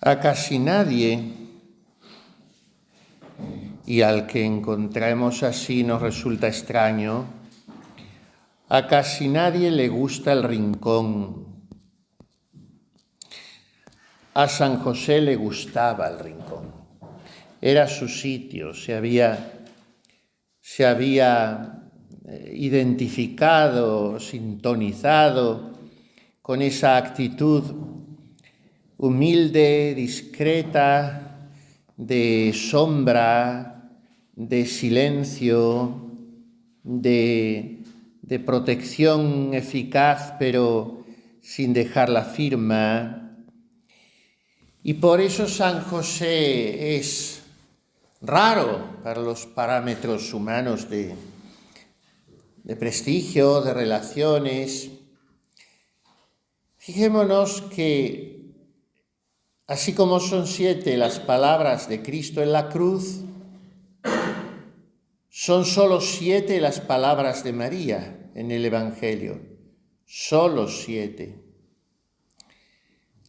A casi nadie, y al que encontremos así nos resulta extraño, a casi nadie le gusta el rincón. A San José le gustaba el rincón. Era su sitio, se había identificado, sintonizado con esa actitud humilde, discreta, de sombra, de silencio, de protección eficaz, pero sin dejar la firma. Y por eso San José es raro para los parámetros humanos de prestigio, de relaciones. Fijémonos que así como son 7 las palabras de Cristo en la cruz, son solo 7 las palabras de María en el Evangelio. Solo 7.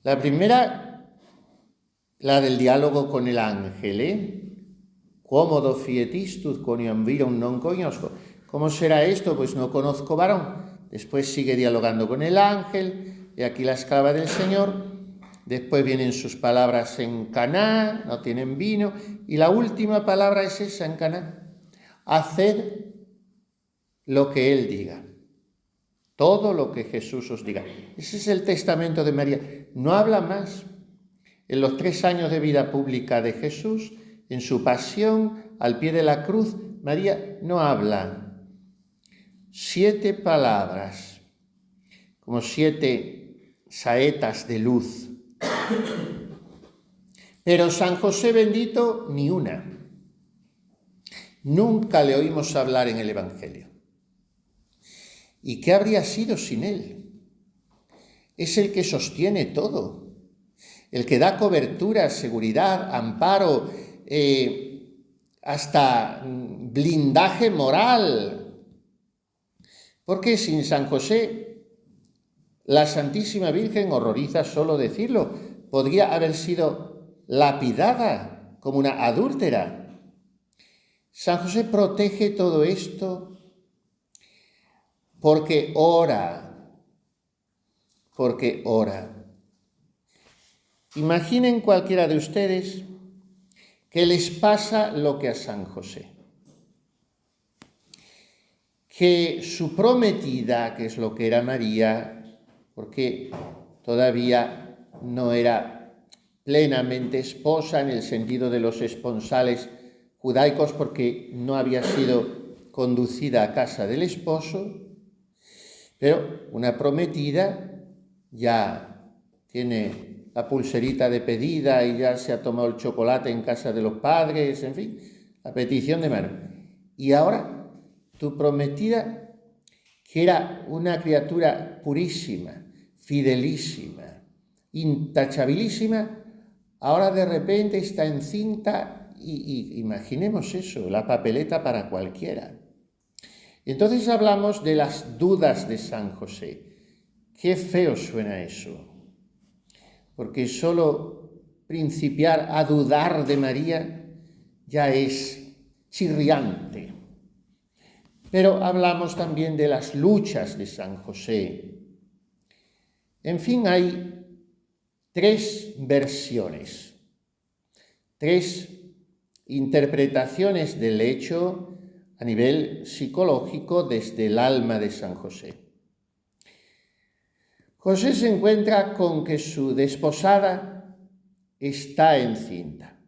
La primera, la del diálogo con el ángel, Quomodo fiet istus quoniam virum non cognosco. ¿Cómo será esto? Pues no conozco varón. Después sigue dialogando con el ángel, y aquí la esclava del Señor. Después vienen sus palabras en Caná, no tienen vino, y la última palabra es esa en Caná: haced lo que Él diga, todo lo que Jesús os diga. Ese es el testamento de María. No habla más. En los 3 años de vida pública de Jesús, en su pasión, al pie de la cruz, María no habla. 7 palabras, como 7 saetas de luz. Pero San José bendito, ni una. Nunca le oímos hablar en el Evangelio. ¿Y qué habría sido sin él? Es el que sostiene todo, el que da cobertura, seguridad, amparo, hasta blindaje moral. Porque sin San José, la Santísima Virgen, horroriza solo decirlo, podría haber sido lapidada como una adúltera. San José protege todo esto porque ora. Imaginen cualquiera de ustedes que les pasa lo que a San José. Que su prometida, que es lo que era María, porque todavía no era plenamente esposa en el sentido de los esponsales judaicos, porque no había sido conducida a casa del esposo, pero una prometida ya tiene la pulserita de pedida y ya se ha tomado el chocolate en casa de los padres, en fin, la petición de mano. Y ahora tu prometida, que era una criatura purísima, fidelísima, intachabilísima, ahora de repente está encinta y imaginemos eso, la papeleta para cualquiera. Entonces hablamos de las dudas de San José. Qué feo suena eso, porque solo principiar a dudar de María ya es chirriante. Pero hablamos también de las luchas de San José. En fin, hay 3 versiones, 3 interpretaciones del hecho a nivel psicológico desde el alma de San José. José se encuentra con que su desposada está encinta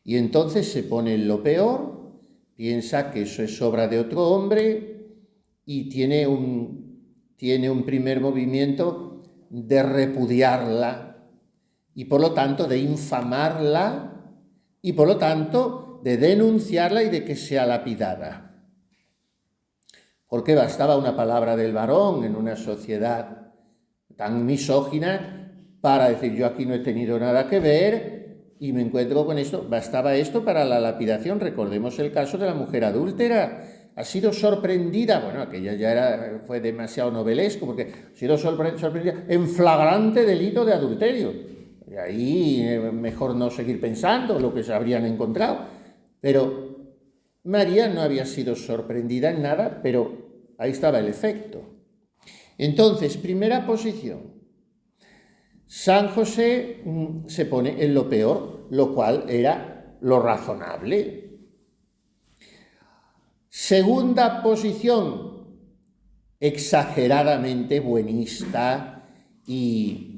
y entonces se pone en lo peor, piensa que eso es obra de otro hombre y tiene un primer movimiento de repudiarla y por lo tanto de infamarla y por lo tanto de denunciarla y de que sea lapidada. Porque bastaba una palabra del varón en una sociedad tan misógina para decir: yo aquí no he tenido nada que ver y me encuentro con esto. Bastaba esto para la lapidación. Recordemos el caso de la mujer adúltera. Ha sido sorprendida, bueno, aquella ya fue demasiado novelesco, porque ha sido sorprendida en flagrante delito de adulterio. ahí mejor no seguir pensando lo que se habrían encontrado. Pero María no había sido sorprendida en nada, pero ahí estaba el efecto. Entonces, primera posición, San José se pone en lo peor, lo cual era lo razonable. Segunda posición, exageradamente buenista y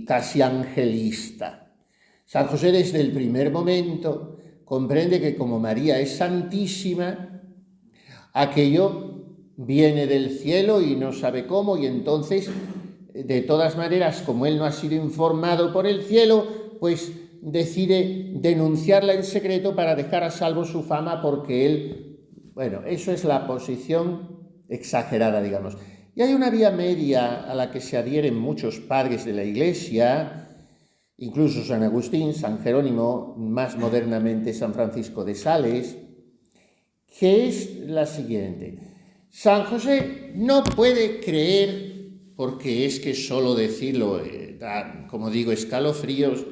casi angelista. San José desde el primer momento comprende que como María es santísima, aquello viene del cielo y no sabe cómo, y entonces, de todas maneras, como él no ha sido informado por el cielo, pues decide denunciarla en secreto para dejar a salvo su fama, porque él, bueno, eso es la posición exagerada, digamos. Y hay una vía media a la que se adhieren muchos padres de la Iglesia, incluso San Agustín, San Jerónimo, más modernamente San Francisco de Sales, que es la siguiente. San José no puede creer, porque es que solo decirlo da, como digo, escalofríos,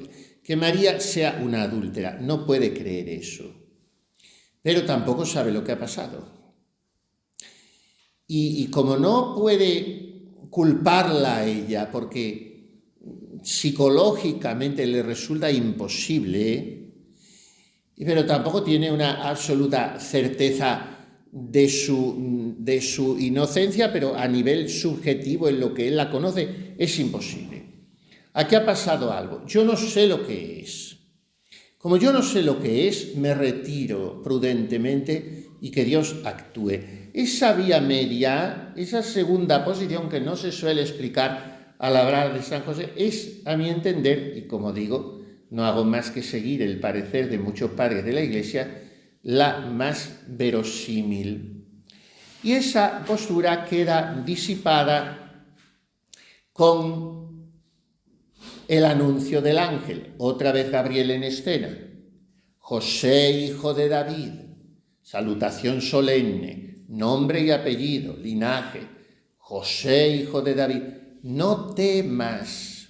que María sea una adúltera. No puede creer eso. Pero tampoco sabe lo que ha pasado. Y como no puede culparla a ella, porque psicológicamente le resulta imposible, pero tampoco tiene una absoluta certeza de su inocencia, pero a nivel subjetivo, en lo que él la conoce, es imposible. Aquí ha pasado algo. Yo no sé lo que es. Como yo no sé lo que es, me retiro prudentemente y que Dios actúe. Esa vía media, esa segunda posición que no se suele explicar al hablar de San José, es, a mi entender, y como digo, no hago más que seguir el parecer de muchos padres de la Iglesia, la más verosímil. Y esa postura queda disipada con el anuncio del ángel, otra vez Gabriel en escena. José, hijo de David, salutación solemne, nombre y apellido, linaje. José, hijo de David, no temas.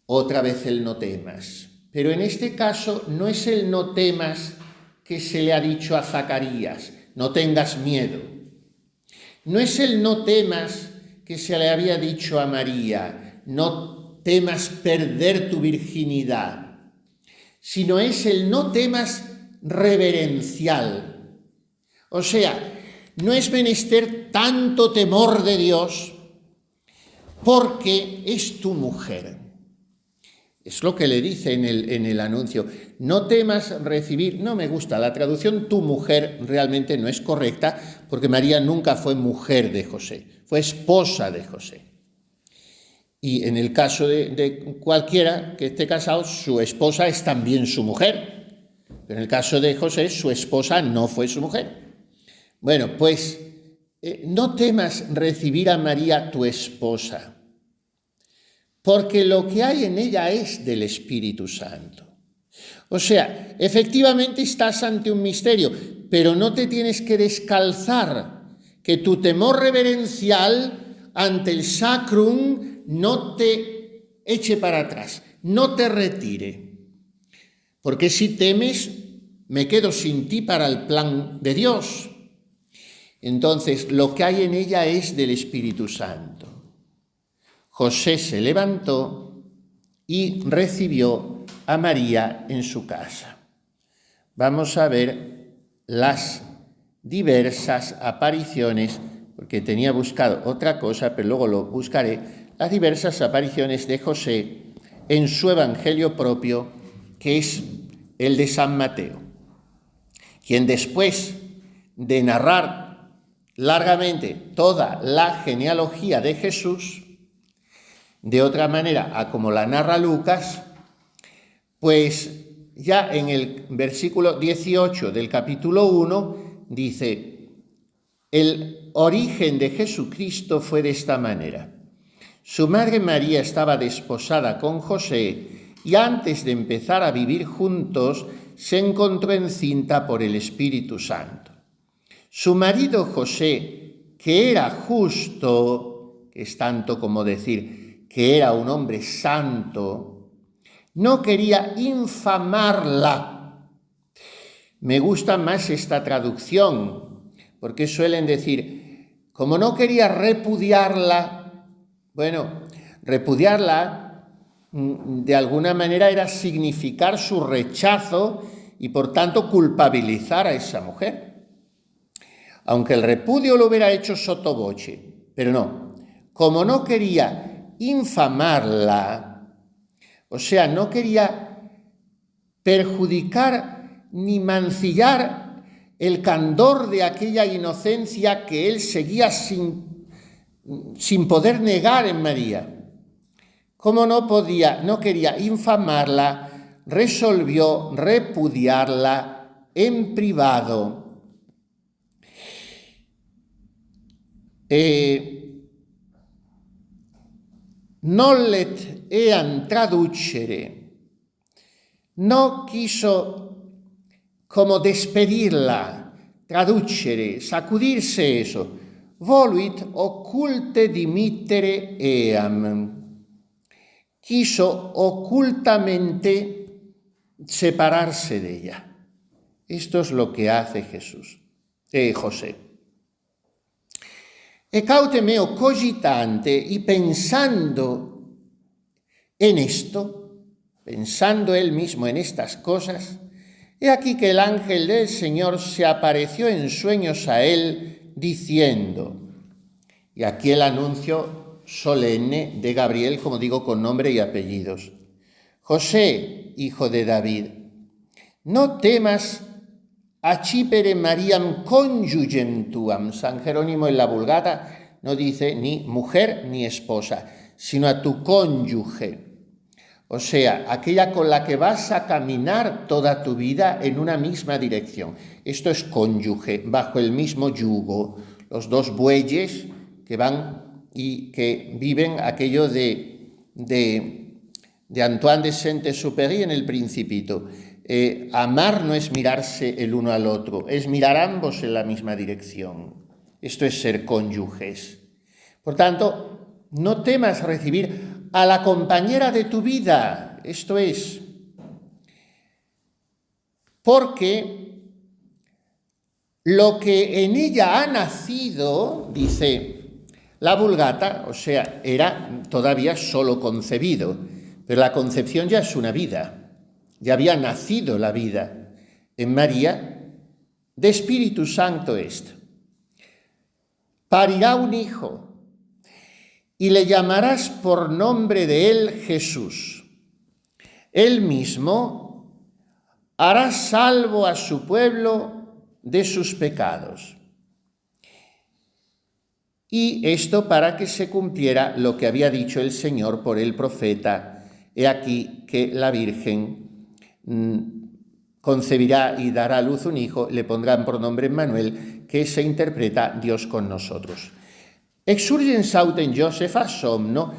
Otra vez el no temas. Pero en este caso no es el no temas que se le ha dicho a Zacarías, no tengas miedo. No es el no temas que se le había dicho a María, no temas perder tu virginidad, sino es el no temas reverencial. O sea, no es menester tanto temor de Dios porque es tu mujer. Es lo que le dice en el anuncio. No temas recibir, no me gusta, la traducción tu mujer realmente no es correcta, porque María nunca fue mujer de José, fue esposa de José. Y en el caso de cualquiera que esté casado, su esposa es también su mujer. Pero en el caso de José, su esposa no fue su mujer. Bueno, pues no temas recibir a María tu esposa, porque lo que hay en ella es del Espíritu Santo. O sea, efectivamente estás ante un misterio, pero no te tienes que descalzar, que tu temor reverencial ante el sacrum no te eche para atrás, no te retire. Porque si temes, me quedo sin ti para el plan de Dios. Entonces, lo que hay en ella es del Espíritu Santo. José se levantó y recibió a María en su casa. Vamos a ver las diversas apariciones, porque tenía buscado otra cosa, pero luego lo buscaré, las diversas apariciones de José en su evangelio propio, que es el de San Mateo, quien después de narrar largamente toda la genealogía de Jesús, de otra manera a como la narra Lucas, pues ya en el versículo 18 del capítulo 1 dice: el origen de Jesucristo fue de esta manera. Su madre María estaba desposada con José y antes de empezar a vivir juntos se encontró encinta por el Espíritu Santo. Su marido José, que era justo, que es tanto como decir que era un hombre santo, no quería infamarla. Me gusta más esta traducción, porque suelen decir, como no quería repudiarla, bueno, repudiarla de alguna manera era significar su rechazo y por tanto culpabilizar a esa mujer. Aunque el repudio lo hubiera hecho sotto voce, pero no, como no quería infamarla, o sea, no quería perjudicar ni mancillar el candor de aquella inocencia que él seguía sin poder negar en María. Como no quería infamarla, resolvió repudiarla en privado. Nollet ean traducere, no quiso como despedirla, traducere, sacudirse eso, voluit occulte dimittere eam, quiso ocultamente separarse de ella. Esto es lo que hace José. E caute meo cogitante, y pensando en esto, pensando él mismo en estas cosas, he aquí que el ángel del Señor se apareció en sueños a él, diciendo, y aquí el anuncio solemne de Gabriel, como digo, con nombre y apellidos. José, hijo de David, no temas accipere Mariam conjugem tuam. San Jerónimo en la Vulgata no dice ni mujer ni esposa, sino a tu cónyuge. O sea, aquella con la que vas a caminar toda tu vida en una misma dirección. Esto es cónyuge, bajo el mismo yugo. Los dos bueyes que van y que viven aquello de Antoine de Saint-Exupéry en El Principito. Amar no es mirarse el uno al otro, es mirar ambos en la misma dirección. Esto es ser cónyuges. Por tanto, no temas recibir a la compañera de tu vida, esto es, porque lo que en ella ha nacido, dice la Vulgata, o sea, era todavía solo concebido, pero la concepción ya es una vida. Ya había nacido la vida en María, de Espíritu Santo est. Parirá un hijo, y le llamarás por nombre de él Jesús. Él mismo hará salvo a su pueblo de sus pecados. Y esto para que se cumpliera lo que había dicho el Señor por el profeta. He aquí que la Virgen concebirá y dará a luz un hijo, le pondrán por nombre Emmanuel, que se interpreta Dios con nosotros. Exurgens autem Josefa somno,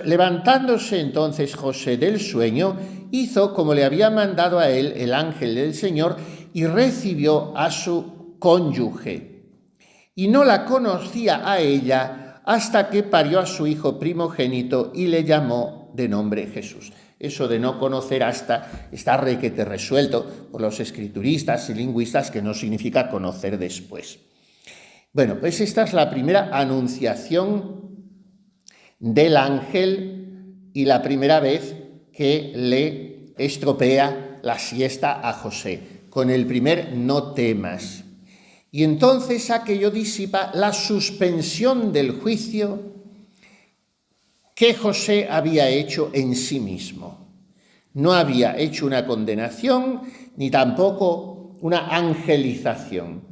levantándose entonces José del sueño, hizo como le había mandado a él el ángel del Señor y recibió a su cónyuge. Y no la conocía a ella hasta que parió a su hijo primogénito y le llamó de nombre Jesús. Eso de no conocer hasta está requete resuelto por los escrituristas y lingüistas, que no significa conocer después. Bueno, pues esta es la primera anunciación del ángel y la primera vez que le estropea la siesta a José, con el primer no temas. Y entonces aquello disipa la suspensión del juicio que José había hecho en sí mismo. No había hecho una condenación ni tampoco una angelización.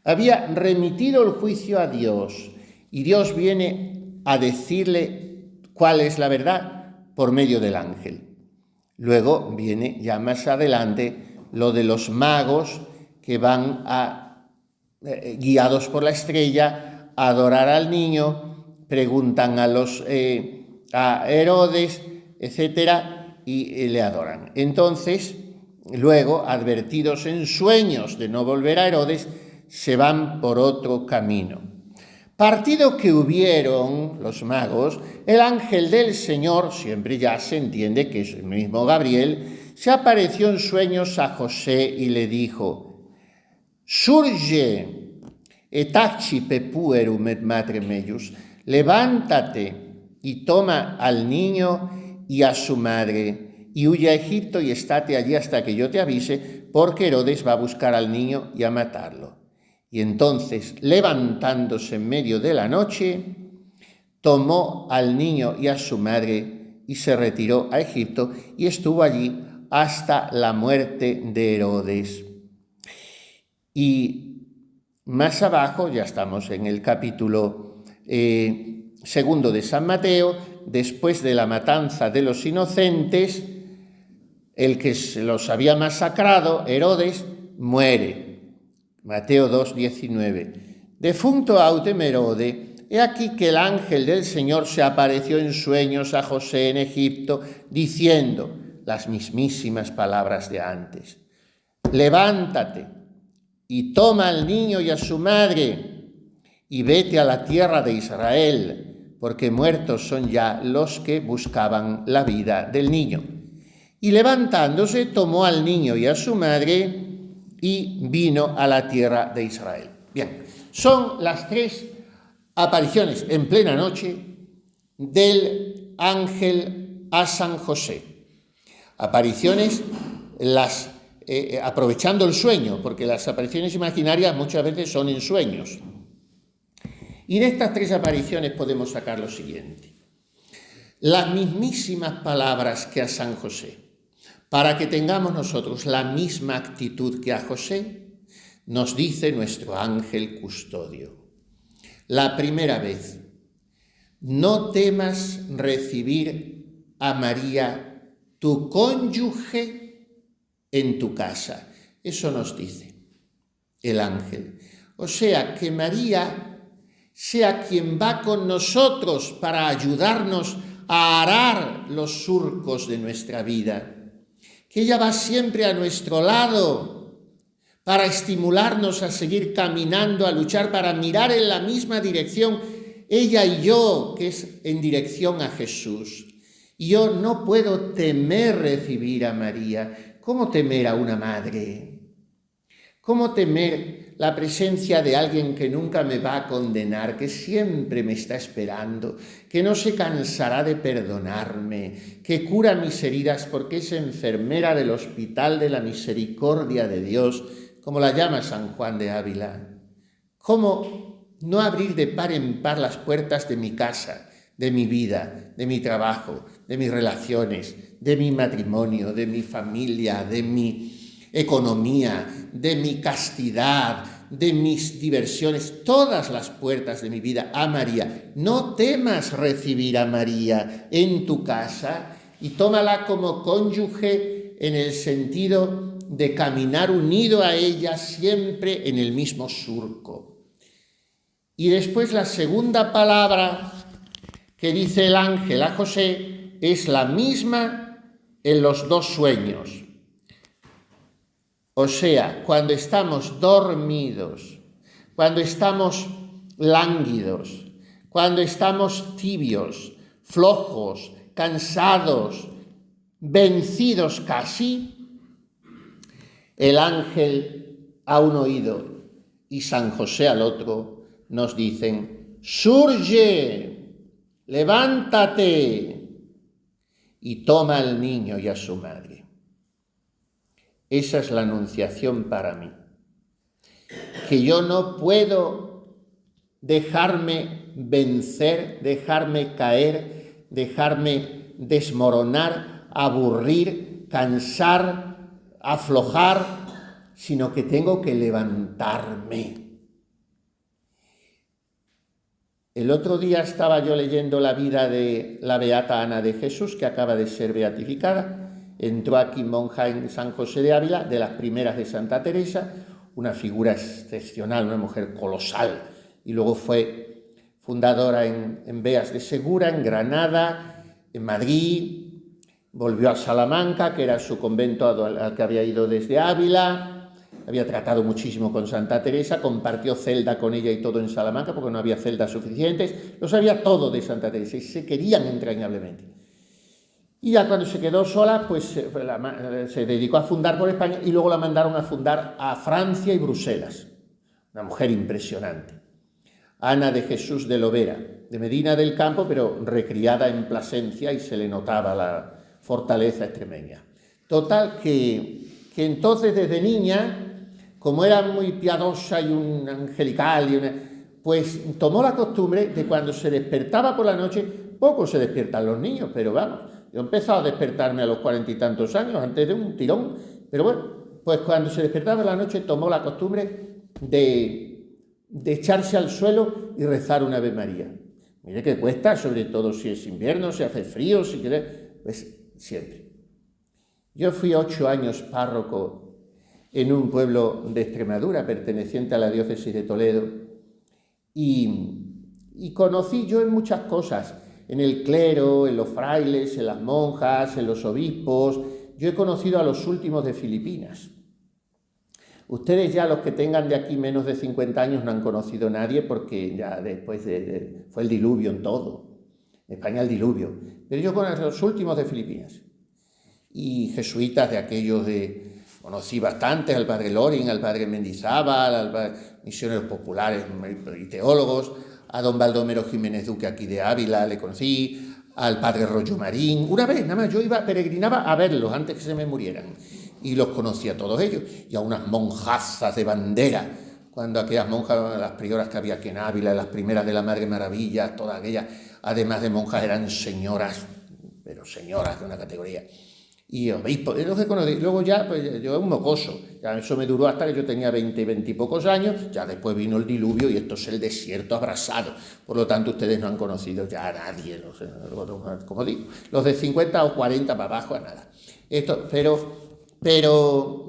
Había remitido el juicio a Dios y Dios viene a decirle cuál es la verdad por medio del ángel. Luego viene ya más adelante lo de los magos que van guiados por la estrella a adorar al niño, preguntan a Herodes, etcétera, y le adoran. Entonces, luego, advertidos en sueños de no volver a Herodes, se van por otro camino. Partido que hubieron los magos, el ángel del Señor, siempre ya se entiende que es el mismo Gabriel, se apareció en sueños a José y le dijo: Surge, etachi pepuerum et madre meius, levántate y toma al niño y a su madre, y huye a Egipto y estate allí hasta que yo te avise, porque Herodes va a buscar al niño y a matarlo. Y entonces, levantándose en medio de la noche, tomó al niño y a su madre y se retiró a Egipto y estuvo allí hasta la muerte de Herodes. Y más abajo, ya estamos en el capítulo segundo de San Mateo, después de la matanza de los inocentes, el que los había masacrado, Herodes, muere. Mateo 2:19. Defunto autem Herode, he aquí que el ángel del Señor se apareció en sueños a José en Egipto, diciendo las mismísimas palabras de antes: levántate y toma al niño y a su madre y vete a la tierra de Israel, porque muertos son ya los que buscaban la vida del niño. Y levantándose, tomó al niño y a su madre y vino a la tierra de Israel. Bien, son las tres apariciones en plena noche del ángel a San José. Apariciones aprovechando el sueño, porque las apariciones imaginarias muchas veces son en sueños. Y de estas tres apariciones podemos sacar lo siguiente: las mismísimas palabras que a San José, para que tengamos nosotros la misma actitud que a José, nos dice nuestro ángel custodio. La primera vez: no temas recibir a María, tu cónyuge, en tu casa. Eso nos dice el ángel. O sea, que María sea quien va con nosotros para ayudarnos a arar los surcos de nuestra vida. Que ella va siempre a nuestro lado para estimularnos a seguir caminando, a luchar, para mirar en la misma dirección, ella y yo, que es en dirección a Jesús. Y yo no puedo temer recibir a María. ¿Cómo temer a una madre? ¿Cómo temer la presencia de alguien que nunca me va a condenar, que siempre me está esperando, que no se cansará de perdonarme, que cura mis heridas porque es enfermera del Hospital de la Misericordia de Dios, como la llama San Juan de Ávila? ¿Cómo no abrir de par en par las puertas de mi casa, de mi vida, de mi trabajo, de mis relaciones, de mi matrimonio, de mi familia, de mi economía, de mi castidad, de mis diversiones, todas las puertas de mi vida a María? No temas recibir a María en tu casa y tómala como cónyuge en el sentido de caminar unido a ella siempre en el mismo surco. Y después la segunda palabra que dice el ángel a José es la misma en los dos sueños. O sea, cuando estamos dormidos, cuando estamos lánguidos, cuando estamos tibios, flojos, cansados, vencidos casi, el ángel a un oído y San José al otro nos dicen: surge, levántate y toma al niño y a su madre. Esa es la anunciación para mí, que yo no puedo dejarme vencer, dejarme caer, dejarme desmoronar, aburrir, cansar, aflojar, sino que tengo que levantarme. El otro día estaba yo leyendo la vida de la beata Ana de Jesús, que acaba de ser beatificada. Entró aquí monja en San José de Ávila, de las primeras de Santa Teresa, una figura excepcional, una mujer colosal. Y luego fue fundadora en Beas de Segura, en Granada, en Madrid. Volvió a Salamanca, que era su convento al que había ido desde Ávila. había tratado muchísimo con Santa Teresa, compartió celda con ella y todo en Salamanca porque no había celdas suficientes, lo sabía todo de Santa Teresa y se querían entrañablemente. Y ya cuando se quedó sola, pues se dedicó a fundar por España y luego la mandaron a fundar a Francia y Bruselas. Una mujer impresionante. Ana de Jesús de Lovera, de Medina del Campo, pero recriada en Plasencia y se le notaba la fortaleza extremeña. Total, que entonces desde niña, como era muy piadosa y un angelical, pues tomó la costumbre de cuando se despertaba por la noche, poco se despiertan los niños, pero vamos, yo he empezado a despertarme a los 40 y tantos años, antes de un tirón, pero bueno, pues cuando se despertaba por la noche tomó la costumbre de echarse al suelo y rezar una Ave María. Mire que cuesta, sobre todo si es invierno, si hace frío, si quiere, pues siempre. Yo fui 8 años párroco en un pueblo de Extremadura perteneciente a la diócesis de Toledo y conocí yo en muchas cosas, en el clero, en los frailes, en las monjas, en los obispos. Yo he conocido a los últimos de Filipinas. Ustedes ya, los que tengan de aquí menos de 50 años, no han conocido a nadie porque ya después fue el diluvio en todo. En España el diluvio. Pero yo conocí a los últimos de Filipinas. Y jesuitas de aquellos conocí bastantes, al padre Loring, al padre Mendizábal, misioneros populares y teólogos, a don Baldomero Jiménez Duque aquí de Ávila le conocí, al padre Rollo Marín. Una vez, nada más, yo peregrinaba a verlos antes que se me murieran. Y los conocía a todos ellos, y a unas monjazas de bandera, cuando aquellas monjas, las prioras que había aquí en Ávila, las primeras de la Madre Maravilla, todas aquellas, además de monjas, eran señoras, pero señoras de una categoría, y obispos, los que conocí. Luego ya, pues yo era un mocoso, ya eso me duró hasta que yo tenía 20 y pocos años, ya después vino el diluvio y esto es el desierto abrasado, por lo tanto ustedes no han conocido ya a nadie, no sé, como digo, los de 50 o 40 para abajo a nada. Pero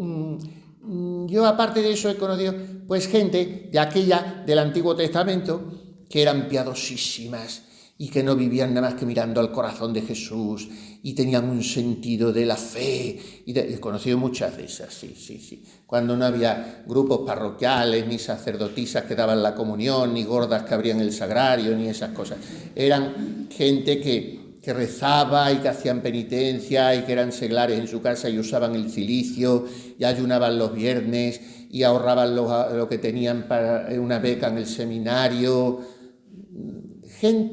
yo aparte de eso he conocido pues gente de aquella del Antiguo Testamento que eran piadosísimas y que no vivían nada más que mirando al corazón de Jesús y tenían un sentido de la fe. He conocido muchas de esas, sí. Cuando no había grupos parroquiales, ni sacerdotisas que daban la comunión, ni gordas que abrían el sagrario, ni esas cosas. Eran gente que rezaba y que hacían penitencia y que eran seglares en su casa y usaban el cilicio y ayunaban los viernes y ahorraban lo que tenían para una beca en el seminario.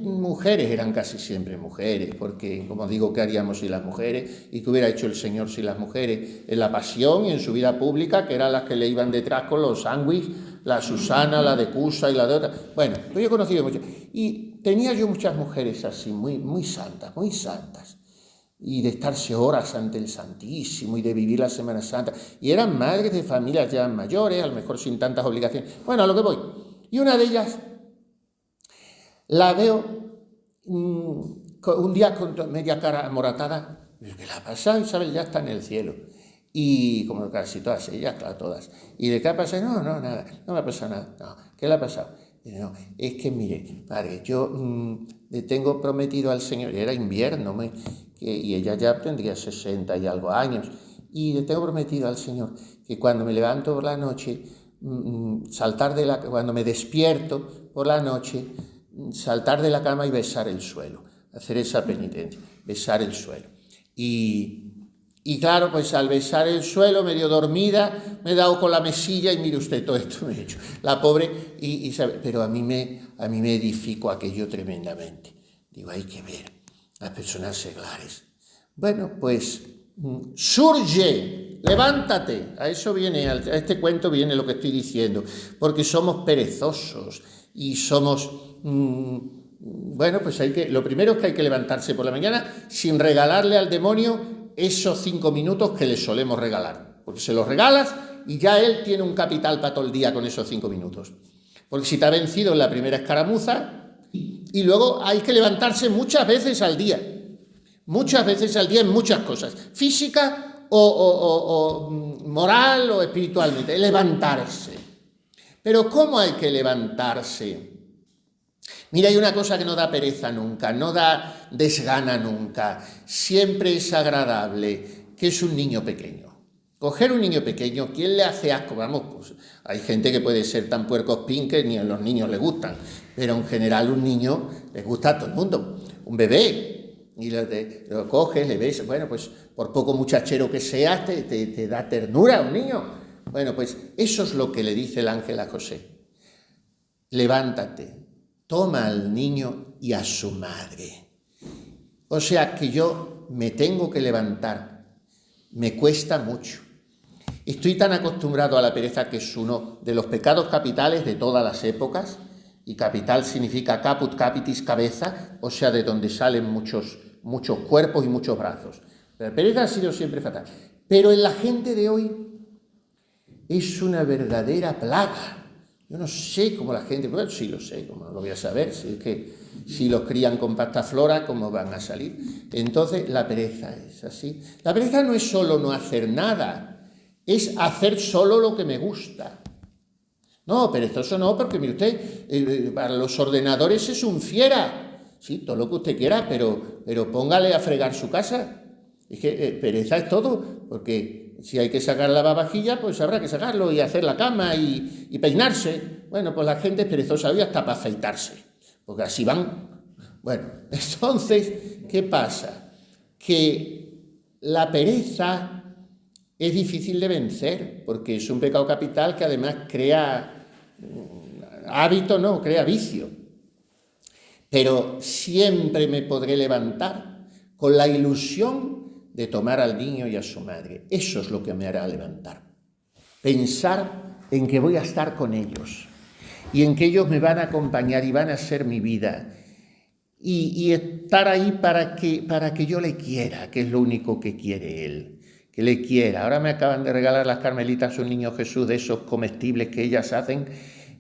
Mujeres, eran casi siempre mujeres, porque, como digo, ¿qué haríamos sin las mujeres? ¿Y qué hubiera hecho el Señor sin las mujeres? En la pasión y en su vida pública, que eran las que le iban detrás con los sándwiches, la Susana, la de Cusa y la de otra. Bueno, pues yo he conocido muchas. Y tenía yo muchas mujeres así, muy santas, y de estarse horas ante el Santísimo y de vivir la Semana Santa. Y eran madres de familias ya mayores, a lo mejor sin tantas obligaciones. Bueno, a lo que voy. Y una de ellas la veo un día con media cara amoratada. ¿Qué le ha pasado? Isabel ya está en el cielo. Y como casi todas ellas, claro, todas. ¿Y de qué ha pasado? No, nada, no me ha pasado nada. No, ¿qué le ha pasado? Dice, no, es que mire, padre, yo le tengo prometido al Señor, era invierno, y ella ya tendría 60 y algo años, y le tengo prometido al Señor que cuando me levanto por la noche, cuando me despierto por la noche, saltar de la cama y besar el suelo, hacer esa penitencia, besar el suelo. Y claro, pues al besar el suelo, medio dormida, me he dado con la mesilla y mire usted, todo esto me he hecho. La pobre, pero a mí me edificó aquello tremendamente. Digo, hay que ver las personas seglares. Bueno, pues, surge, levántate. A eso viene, a este cuento viene lo que estoy diciendo, porque somos perezosos y somos... bueno, pues lo primero es que hay que levantarse por la mañana sin regalarle al demonio esos 5 minutos que le solemos regalar, porque se los regalas y ya él tiene un capital para todo el día con esos 5 minutos, porque si te ha vencido en la primera escaramuza, y luego hay que levantarse muchas veces al día en muchas cosas, física o moral o espiritualmente, levantarse. Pero ¿cómo hay que levantarse? Mira, hay una cosa que no da pereza nunca, no da desgana nunca, siempre es agradable, que es un niño pequeño. Coger un niño pequeño, ¿quién le hace asco? Vamos, pues hay gente que puede ser tan puercoespín que ni a los niños les gustan, pero en general un niño les gusta a todo el mundo. Un bebé, y lo coges, le ves, bueno, pues por poco muchachero que seas, te da ternura a un niño. Bueno, pues eso es lo que le dice el ángel a José. Levántate, toma al niño y a su madre. O sea que yo me tengo que levantar, me cuesta mucho. Estoy tan acostumbrado a la pereza, que es uno de los pecados capitales de todas las épocas, y capital significa caput capitis, cabeza, o sea, de donde salen muchos cuerpos y muchos brazos. La pereza ha sido siempre fatal. Pero en la gente de hoy es una verdadera plaga. Yo no sé cómo la gente, bueno, sí lo sé, cómo lo voy a saber, si es que si los crían con pastaflora, ¿cómo van a salir? Entonces, la pereza es así. La pereza no es solo no hacer nada, es hacer solo lo que me gusta. No, perezoso no, porque mire usted, para los ordenadores es un fiera. Sí, todo lo que usted quiera, pero póngale a fregar su casa. Es que pereza es todo, porque si hay que sacar la lavavajilla, pues habrá que sacarlo y hacer la cama y peinarse. Bueno, pues la gente es perezosa hoy hasta para afeitarse, porque así van. Bueno, entonces, ¿qué pasa? Que la pereza es difícil de vencer, porque es un pecado capital que además crea hábito, no, crea vicio. Pero siempre me podré levantar con la ilusión de tomar al niño y a su madre. Eso es lo que me hará levantar. Pensar en que voy a estar con ellos y en que ellos me van a acompañar y van a ser mi vida. Y estar ahí para que yo le quiera, que es lo único que quiere él. Que le quiera. Ahora me acaban de regalar las carmelitas un niño Jesús de esos comestibles que ellas hacen,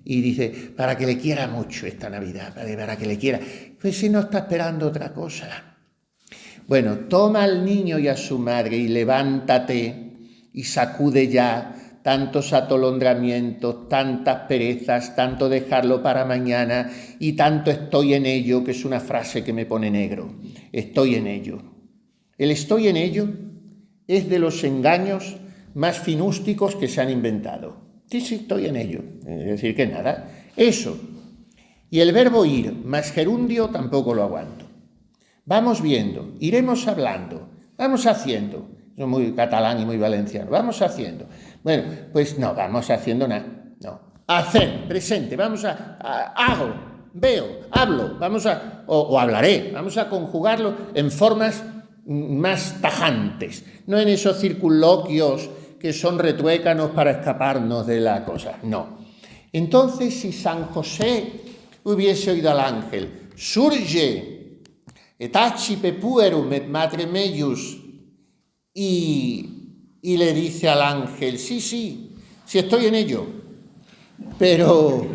y dice, para que le quiera mucho esta Navidad, para que le quiera. Pues si no está esperando otra cosa. Bueno, toma al niño y a su madre y levántate y sacude ya tantos atolondramientos, tantas perezas, tanto dejarlo para mañana y tanto estoy en ello, que es una frase que me pone negro. Estoy en ello. El estoy en ello es de los engaños más finústicos que se han inventado. Sí, estoy en ello. Es decir, que nada. Eso. Y el verbo ir más gerundio tampoco lo aguanto. Vamos viendo, iremos hablando, vamos haciendo. Eso es muy catalán y muy valenciano. Vamos haciendo. Bueno, pues no, vamos haciendo nada. No. Hacer, presente. Vamos hago, veo, hablo. O hablaré. Vamos a conjugarlo en formas más tajantes, no en esos circunloquios que son retuécanos para escaparnos de la cosa, no. Entonces, si San José hubiese oído al ángel, surge, et accipe puerum et matre meius, y le dice al ángel, sí estoy en ello, pero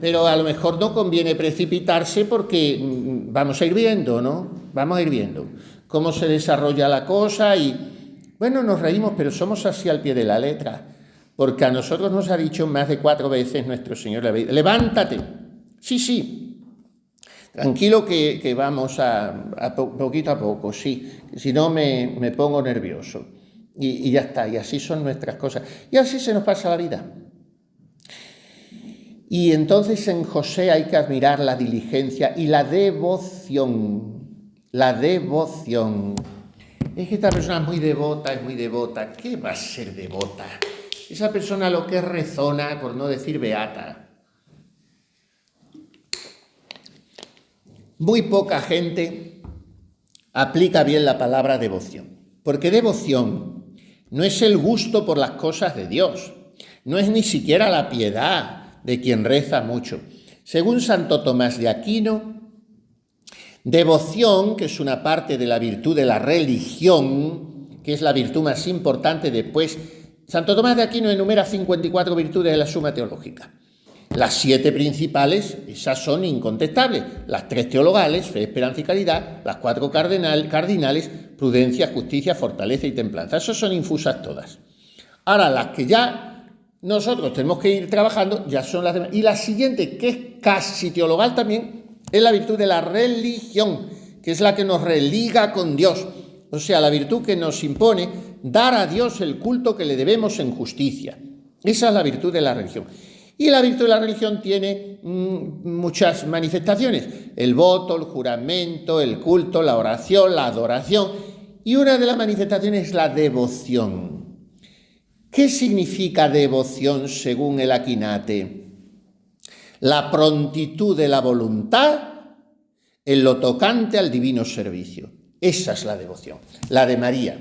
a lo mejor no conviene precipitarse, porque vamos a ir viendo, ¿no? Vamos a ir viendo cómo se desarrolla la cosa y, bueno, nos reímos, pero somos así al pie de la letra, porque a nosotros nos ha dicho más de 4 veces nuestro Señor, levántate, sí, tranquilo que vamos a poquito a poco, sí, si no me pongo nervioso, y ya está, y así son nuestras cosas, y así se nos pasa la vida. Y entonces en José hay que admirar la diligencia y la devoción. La devoción. Es que esta persona es muy devota. ¿Qué va a ser devota? Esa persona lo que es rezona, por no decir beata. Muy poca gente aplica bien la palabra devoción. Porque devoción no es el gusto por las cosas de Dios. No es ni siquiera la piedad de quien reza mucho. Según Santo Tomás de Aquino, devoción, que es una parte de la virtud de la religión, que es la virtud más importante después. Santo Tomás de Aquino enumera 54 virtudes de la Suma Teológica. Las 7 principales, esas son incontestables. Las 3 teologales, fe, esperanza y caridad. Las 4 cardinales, prudencia, justicia, fortaleza y templanza. Esas son infusas todas. Ahora, las que ya nosotros tenemos que ir trabajando, ya son las demás. Y la siguiente, que es casi teologal también, es la virtud de la religión, que es la que nos religa con Dios. O sea, la virtud que nos impone dar a Dios el culto que le debemos en justicia. Esa es la virtud de la religión. Y la virtud de la religión tiene muchas manifestaciones: el voto, el juramento, el culto, la oración, la adoración. Y una de las manifestaciones es la devoción. ¿Qué significa devoción según el Aquinate? La prontitud de la voluntad en lo tocante al divino servicio. Esa es la devoción. La de María.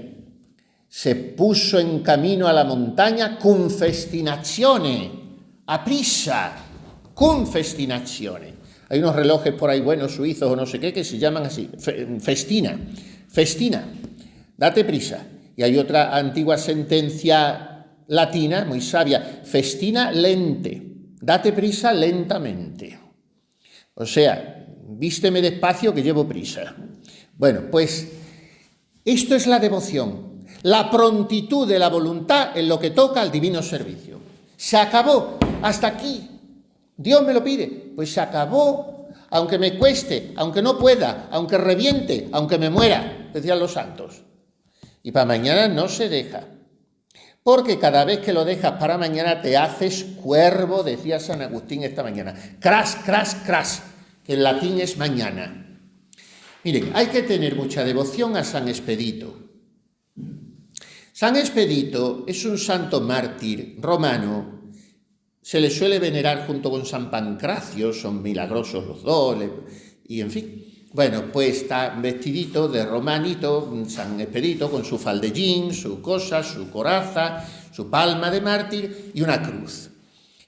Se puso en camino a la montaña con festinazione, a prisa, con festinazione. Hay unos relojes por ahí buenos, suizos o no sé qué, que se llaman así, festina, date prisa. Y hay otra antigua sentencia latina, muy sabia, festina lente, date prisa lentamente. O sea, vísteme despacio que llevo prisa. Bueno, pues esto es la devoción, la prontitud de la voluntad en lo que toca al divino servicio. Se acabó, hasta aquí. Dios me lo pide, pues se acabó, aunque me cueste, aunque no pueda, aunque reviente, aunque me muera, decían los santos. Y para mañana no se deja, porque cada vez que lo dejas para mañana te haces cuervo, decía San Agustín esta mañana. Cras, cras, cras, que en latín es mañana. Miren, hay que tener mucha devoción a San Expedito. San Expedito es un santo mártir romano. Se le suele venerar junto con San Pancracio, son milagrosos los dos, y en fin. Bueno, pues está vestidito de romanito, San Expedito, con su faldellín, su cosa, su coraza, su palma de mártir y una cruz.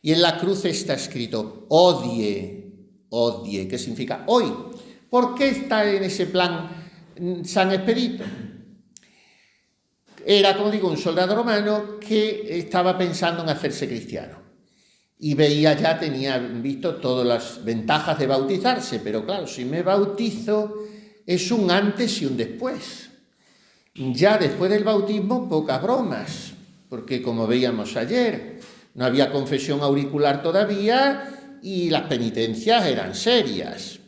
Y en la cruz está escrito odie, odie, que significa hoy. ¿Por qué está en ese plan San Expedito? Era, como digo, un soldado romano que estaba pensando en hacerse cristiano. Y veía ya, tenía visto todas las ventajas de bautizarse, pero claro, si me bautizo es un antes y un después. Ya después del bautismo, pocas bromas, porque como veíamos ayer, no había confesión auricular todavía y las penitencias eran serias.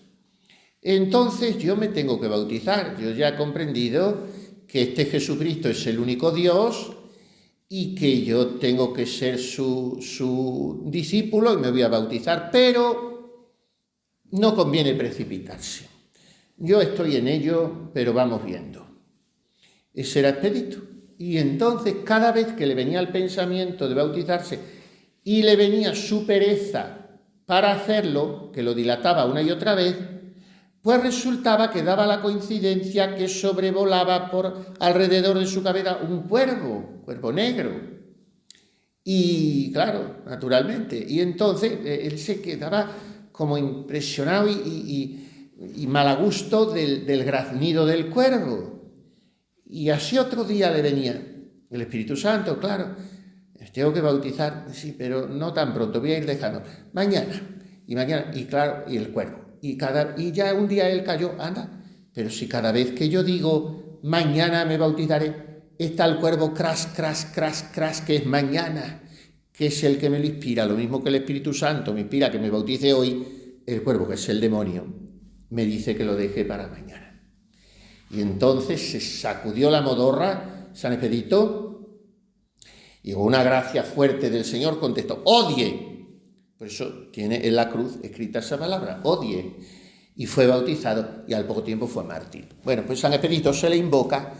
Entonces yo me tengo que bautizar. Yo ya he comprendido que este Jesucristo es el único Dios y que yo tengo que ser su discípulo y me voy a bautizar, pero no conviene precipitarse. Yo estoy en ello, pero vamos viendo. Ese era Expedito. Y entonces cada vez que le venía el pensamiento de bautizarse y le venía su pereza para hacerlo, que lo dilataba una y otra vez, pues resultaba que daba la coincidencia que sobrevolaba por alrededor de su cabeza un cuervo negro. Y claro, naturalmente, y entonces él se quedaba como impresionado y mal a gusto del graznido del cuervo. Y así otro día le venía el Espíritu Santo, claro, tengo que bautizar, sí, pero no tan pronto, voy a ir dejando, mañana, y claro, y el cuervo. Y ya un día él cayó, anda, pero si cada vez que yo digo mañana me bautizaré, está el cuervo cras, cras, cras, cras, que es mañana, que es el que me lo inspira, lo mismo que el Espíritu Santo me inspira que me bautice hoy, el cuervo, que es el demonio, me dice que lo deje para mañana. Y entonces se sacudió la modorra San Expedito y con una gracia fuerte del Señor contestó, odie. Por eso tiene en la cruz escrita esa palabra, odie, y fue bautizado y al poco tiempo fue mártir. Bueno, pues San Expedito se le invoca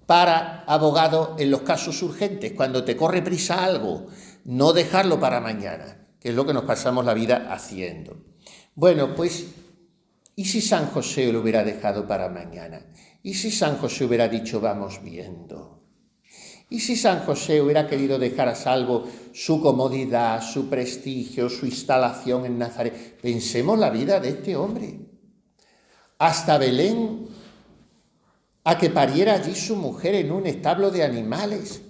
para abogado en los casos urgentes, cuando te corre prisa algo, no dejarlo para mañana, que es lo que nos pasamos la vida haciendo. Bueno, pues, ¿y si San José lo hubiera dejado para mañana? ¿Y si San José hubiera dicho vamos viendo? ¿Y si San José hubiera querido dejar a salvo su comodidad, su prestigio, su instalación en Nazaret? Pensemos la vida de este hombre. Hasta Belén, a que pariera allí su mujer en un establo de animales.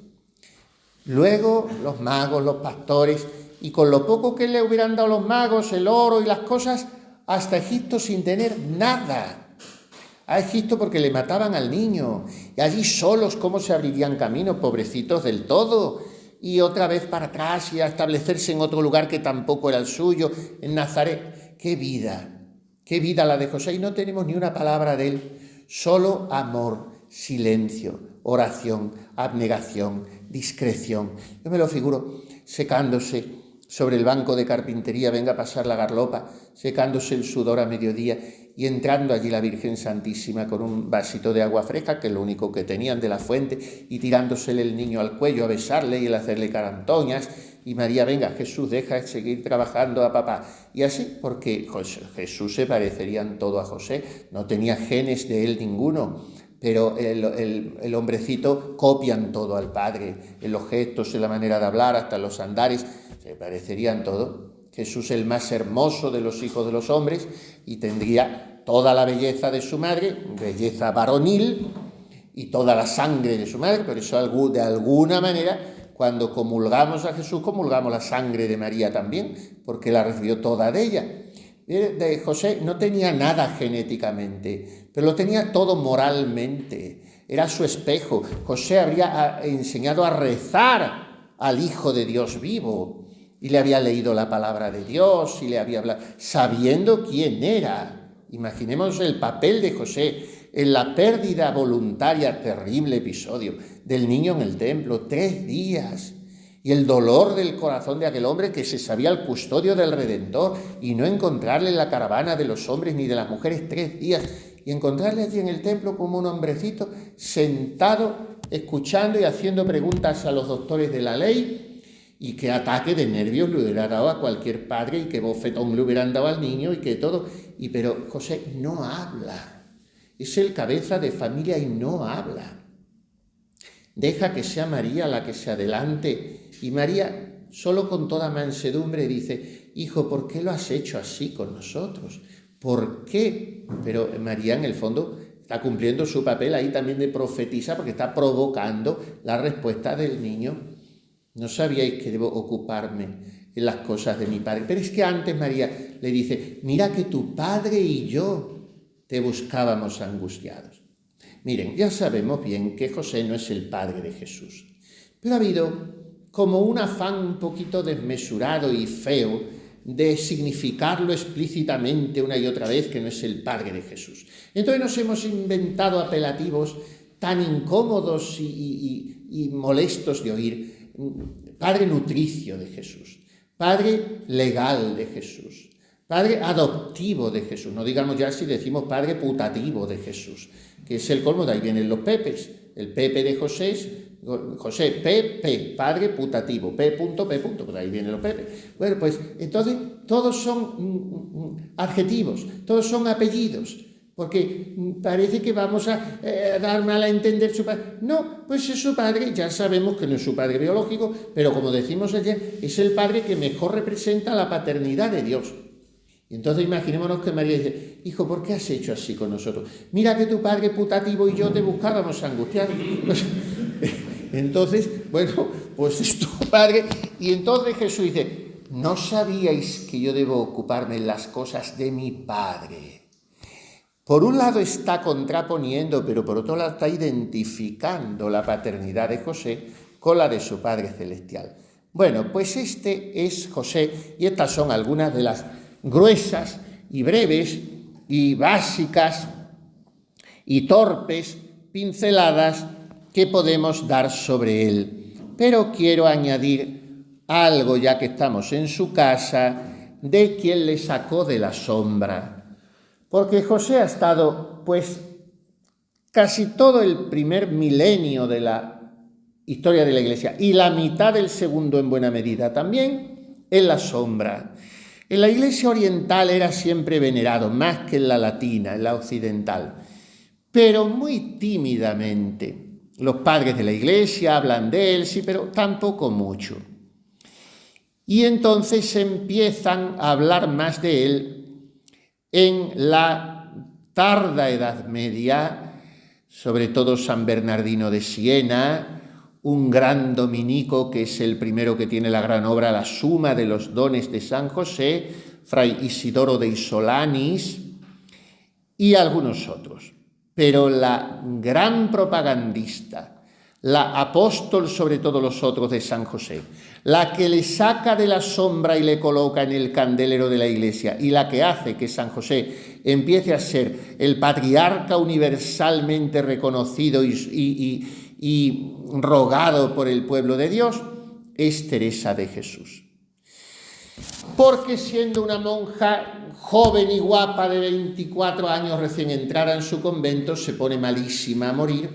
Luego los magos, los pastores, y con lo poco que le hubieran dado los magos, el oro y las cosas, hasta Egipto sin tener nada. A Egipto porque le mataban al niño, y allí solos cómo se abrirían camino, pobrecitos del todo, y otra vez para atrás y a establecerse en otro lugar que tampoco era el suyo, en Nazaret. ¡Qué vida la de José! Y no tenemos ni una palabra de él, solo amor, silencio, oración, abnegación, discreción. Yo me lo figuro secándose sobre el banco de carpintería, venga a pasar la garlopa, secándose el sudor a mediodía y entrando allí la Virgen Santísima con un vasito de agua fresca, que es lo único que tenían de la fuente, y tirándosele el niño al cuello a besarle y el hacerle carantoñas. Y María, venga, Jesús, deja de seguir trabajando a papá. Y así, porque Jesús se parecería en todo a José, no tenía genes de él ninguno, pero el hombrecito copian todo al padre, en los gestos, en la manera de hablar, hasta en los andares, se parecerían todo. Jesús el más hermoso de los hijos de los hombres y tendría toda la belleza de su madre, belleza varonil, y toda la sangre de su madre. Por eso de alguna manera, cuando comulgamos a Jesús, comulgamos la sangre de María también, porque la recibió toda de ella. De José no tenía nada genéticamente, pero lo tenía todo moralmente. Era su espejo. José habría enseñado a rezar al Hijo de Dios vivo y le había leído la palabra de Dios y le había hablado, sabiendo quién era. Imaginemos el papel de José en la pérdida voluntaria, terrible episodio del niño en el templo, 3 días. Y el dolor del corazón de aquel hombre que se sabía el custodio del Redentor y no encontrarle en la caravana de los hombres ni de las mujeres 3 días y encontrarle allí en el templo como un hombrecito sentado, escuchando y haciendo preguntas a los doctores de la ley, y qué ataque de nervios le hubiera dado a cualquier padre y qué bofetón le hubieran dado al niño y que todo. Pero José no habla, es el cabeza de familia y no habla. Deja que sea María la que se adelante. Y María, solo con toda mansedumbre, dice, hijo, ¿por qué lo has hecho así con nosotros? ¿Por qué? Pero María, en el fondo, está cumpliendo su papel ahí también de profetisa, porque está provocando la respuesta del niño. No sabíais que debo ocuparme en las cosas de mi padre. Pero es que antes María le dice, mira que tu padre y yo te buscábamos angustiados. Miren, ya sabemos bien que José no es el padre de Jesús, pero ha habido como un afán un poquito desmesurado y feo de significarlo explícitamente una y otra vez que no es el padre de Jesús. Entonces nos hemos inventado apelativos tan incómodos y molestos de oír. Padre nutricio de Jesús, padre legal de Jesús, padre adoptivo de Jesús. No digamos ya si decimos padre putativo de Jesús, que es el colmo, de ahí vienen los pepes. El pepe de José es José, P, padre putativo, P, pues ahí vienen los pepes. Bueno, pues entonces todos son adjetivos, todos son apellidos, porque parece que vamos a dar mal a entender su padre. No, pues es su padre, ya sabemos que no es su padre biológico, pero como decimos ayer, es el padre que mejor representa la paternidad de Dios. Y entonces imaginémonos que María dice, hijo, ¿por qué has hecho así con nosotros? Mira que tu padre putativo y yo te buscábamos angustiados. Entonces, bueno, pues es tu padre. Y entonces Jesús dice, ¿no sabíais que yo debo ocuparme en las cosas de mi padre? Por un lado está contraponiendo, pero por otro lado está identificando la paternidad de José con la de su Padre Celestial. Bueno, pues este es José y estas son algunas de las gruesas y breves y básicas y torpes pinceladas que podemos dar sobre él. Pero quiero añadir algo, ya que estamos en su casa, de quien le sacó de la sombra. Porque José ha estado, pues, casi todo el primer milenio de la historia de la Iglesia y la mitad del segundo en buena medida también en la sombra. En la Iglesia oriental era siempre venerado, más que en la latina, en la occidental, pero muy tímidamente. Los padres de la Iglesia hablan de él, sí, pero tampoco mucho. Y entonces empiezan a hablar más de él en la tarda Edad Media, sobre todo San Bernardino de Siena, un gran dominico que es el primero que tiene la gran obra La Suma de los Dones de San José, Fray Isidoro de Isolanis y algunos otros. Pero la gran propagandista, la apóstol sobre todos los otros de San José, la que le saca de la sombra y le coloca en el candelero de la Iglesia y la que hace que San José empiece a ser el patriarca universalmente reconocido y y rogado por el pueblo de Dios, es Teresa de Jesús. Porque siendo una monja joven y guapa de 24 años recién entrada en su convento, se pone malísima a morir.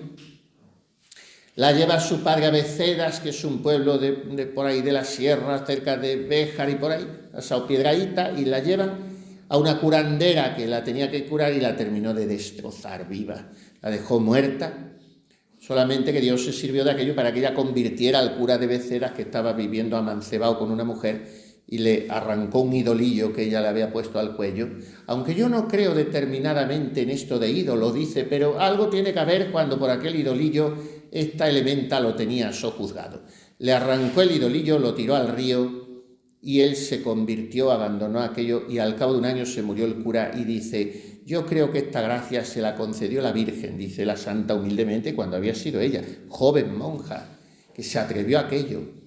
La lleva su padre a Becedas, que es un pueblo de por ahí de la sierra, cerca de Béjar y por ahí, a Sao Piedrahita, y la llevan a una curandera que la tenía que curar y la terminó de destrozar viva. La dejó muerta, solamente que Dios se sirvió de aquello para que ella convirtiera al cura de Becedas, que estaba viviendo amancebado con una mujer, y le arrancó un idolillo que ella le había puesto al cuello. Aunque yo no creo determinadamente en esto de ídolo, dice, pero algo tiene que haber cuando por aquel idolillo esta elementa lo tenía sojuzgado. Le arrancó el idolillo, lo tiró al río y él se convirtió, abandonó aquello y al cabo de un año se murió el cura y dice, yo creo que esta gracia se la concedió la Virgen, dice la santa humildemente, cuando había sido ella, joven monja, que se atrevió a aquello.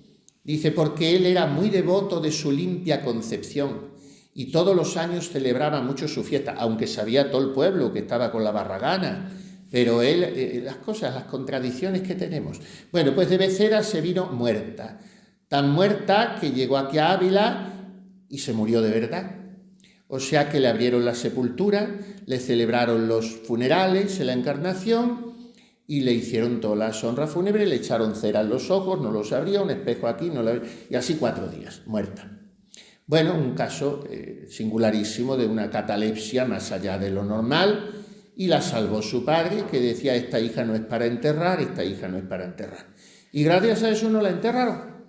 Dice, porque él era muy devoto de su limpia concepción y todos los años celebraba mucho su fiesta, aunque sabía todo el pueblo que estaba con la barragana, pero él, las cosas, las contradicciones que tenemos. Bueno, pues de Becedas se vino muerta, tan muerta que llegó aquí a Ávila y se murió de verdad. O sea que le abrieron la sepultura, le celebraron los funerales en la Encarnación, y le hicieron toda la honra fúnebre, le echaron cera en los ojos, no los abría, un espejo aquí, y así 4 días, muerta. Bueno, un caso singularísimo de una catalepsia más allá de lo normal, y la salvó su padre, que decía, esta hija no es para enterrar, esta hija no es para enterrar. Y gracias a eso no la enterraron.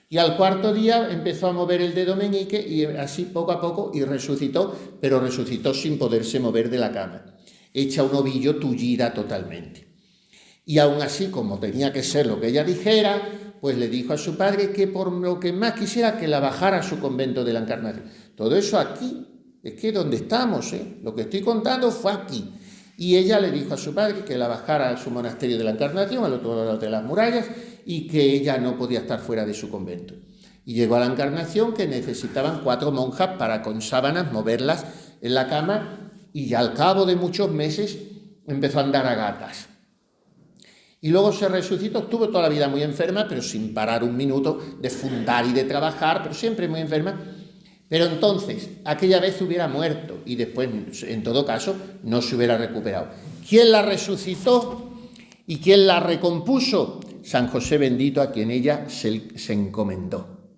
Y al 4.º día empezó a mover el dedo meñique, y así poco a poco, y resucitó, pero resucitó sin poderse mover de la cama, hecha un ovillo, tullida totalmente. Y aún así, como tenía que ser lo que ella dijera, pues le dijo a su padre que por lo que más quisiera que la bajara a su convento de la Encarnación. Todo eso aquí, es que donde estamos, lo que estoy contando fue aquí. Y ella le dijo a su padre que la bajara a su monasterio de la Encarnación, al otro lado de las murallas, y que ella no podía estar fuera de su convento. Y llegó a la Encarnación, que necesitaban 4 monjas para con sábanas moverlas en la cama, y ya al cabo de muchos meses empezó a andar a gatas. Y luego se resucitó, estuvo toda la vida muy enferma, pero sin parar un minuto de fundar y de trabajar, pero siempre muy enferma. Pero entonces, aquella vez hubiera muerto y después, en todo caso, no se hubiera recuperado. ¿Quién la resucitó y quién la recompuso? San José bendito, a quien ella se encomendó.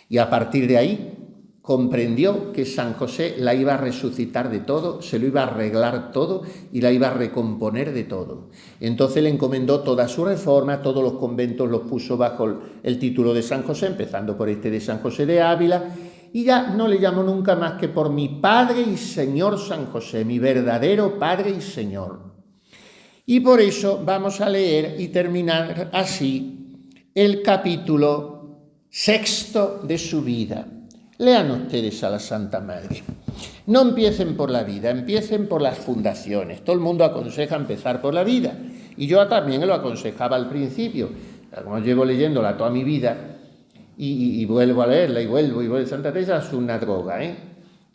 Y a partir de ahí comprendió que San José la iba a resucitar de todo, se lo iba a arreglar todo y la iba a recomponer de todo. Entonces le encomendó toda su reforma, todos los conventos los puso bajo el título de San José, empezando por este de San José de Ávila, y ya no le llamó nunca más que por mi Padre y Señor San José, mi verdadero Padre y Señor. Y por eso vamos a leer y terminar así el capítulo 6 de su vida. Lean ustedes a la Santa Madre. No empiecen por la vida, empiecen por las fundaciones. Todo el mundo aconseja empezar por la vida. Y yo también lo aconsejaba al principio. Como llevo leyéndola toda mi vida y vuelvo a leerla y vuelvo. Santa Teresa es una droga,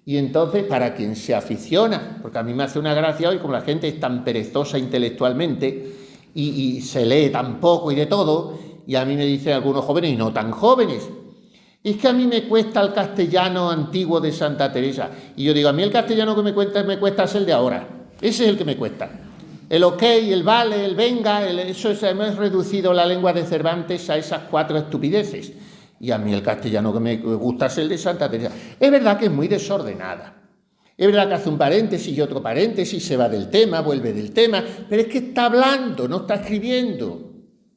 Y entonces, para quien se aficiona, porque a mí me hace una gracia hoy, como la gente es tan perezosa intelectualmente y se lee tan poco y de todo, y a mí me dicen algunos jóvenes, y no tan jóvenes, es que a mí me cuesta el castellano antiguo de Santa Teresa. Y yo digo, a mí el castellano que me cuesta es el de ahora. Ese es el que me cuesta. El ok, el vale, el venga, eso hemos reducido la lengua de Cervantes a esas 4 estupideces. Y a mí el castellano que me gusta es el de Santa Teresa. Es verdad que es muy desordenada. Es verdad que hace un paréntesis y otro paréntesis, se va del tema, vuelve del tema, pero es que está hablando, no está escribiendo.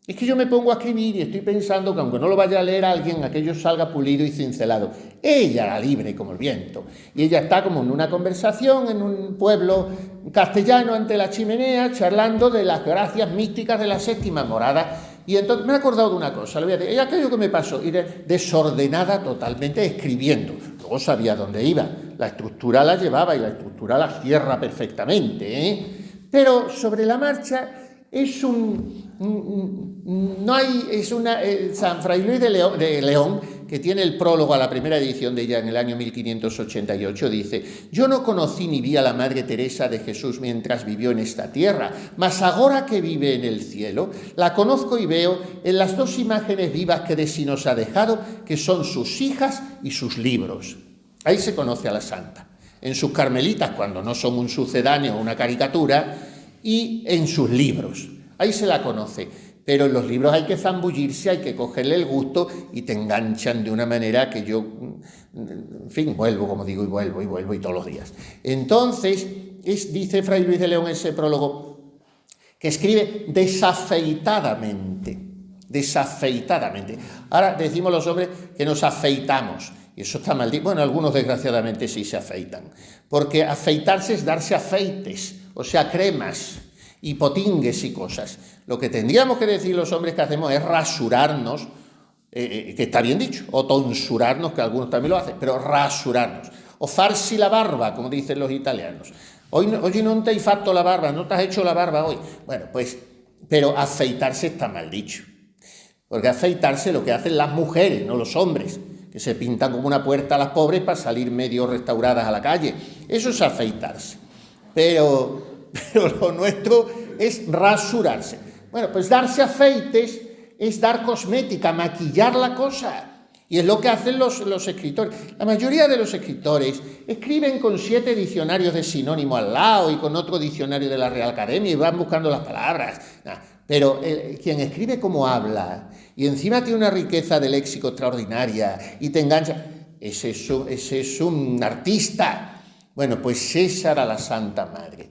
Es que yo me pongo a escribir y estoy pensando que aunque no lo vaya a leer alguien, aquello salga pulido y cincelado. Ella era libre como el viento. Y ella está como en una conversación en un pueblo castellano ante la chimenea, charlando de las gracias místicas de la 7ª morada. Y entonces me he acordado de una cosa, le voy a decir, aquello que me pasó, ir desordenada totalmente escribiendo. Luego sabía dónde iba, la estructura la llevaba y la estructura la cierra perfectamente, Pero sobre la marcha es San Fray Luis de León, que tiene el prólogo a la primera edición de ella en el año 1588, dice: «Yo no conocí ni vi a la Madre Teresa de Jesús mientras vivió en esta tierra, mas agora que vive en el cielo, la conozco y veo en las dos imágenes vivas que de sí nos ha dejado, que son sus hijas y sus libros». Ahí se conoce a la santa. En sus carmelitas, cuando no son un sucedáneo o una caricatura, y en sus libros. Ahí se la conoce. Pero en los libros hay que zambullirse, hay que cogerle el gusto y te enganchan de una manera que yo, en fin, vuelvo, como digo, y vuelvo y todos los días. Entonces, dice Fray Luis de León en ese prólogo, que escribe desafeitadamente. Ahora decimos los hombres que nos afeitamos, y eso está mal dicho. Bueno, algunos desgraciadamente sí se afeitan, porque afeitarse es darse afeites, o sea, cremas y potingues y cosas. Lo que tendríamos que decir los hombres que hacemos es rasurarnos, que está bien dicho, o tonsurarnos, que algunos también lo hacen, pero rasurarnos, o farsi la barba, como dicen los italianos. Hoy no te has fatto la barba, no te has hecho la barba hoy. Bueno, pues, pero afeitarse está mal dicho, porque afeitarse lo que hacen las mujeres, no los hombres, que se pintan como una puerta a las pobres para salir medio restauradas a la calle. Eso es afeitarse. Pero lo nuestro es rasurarse. Bueno, pues darse afeites es dar cosmética, maquillar la cosa. Y es lo que hacen los escritores. La mayoría de los escritores escriben con 7 diccionarios de sinónimo al lado y con otro diccionario de la Real Academia y van buscando las palabras. Pero quien escribe como habla y encima tiene una riqueza de léxico extraordinaria y te engancha, ese es un artista. Bueno, pues esa era la Santa Madre.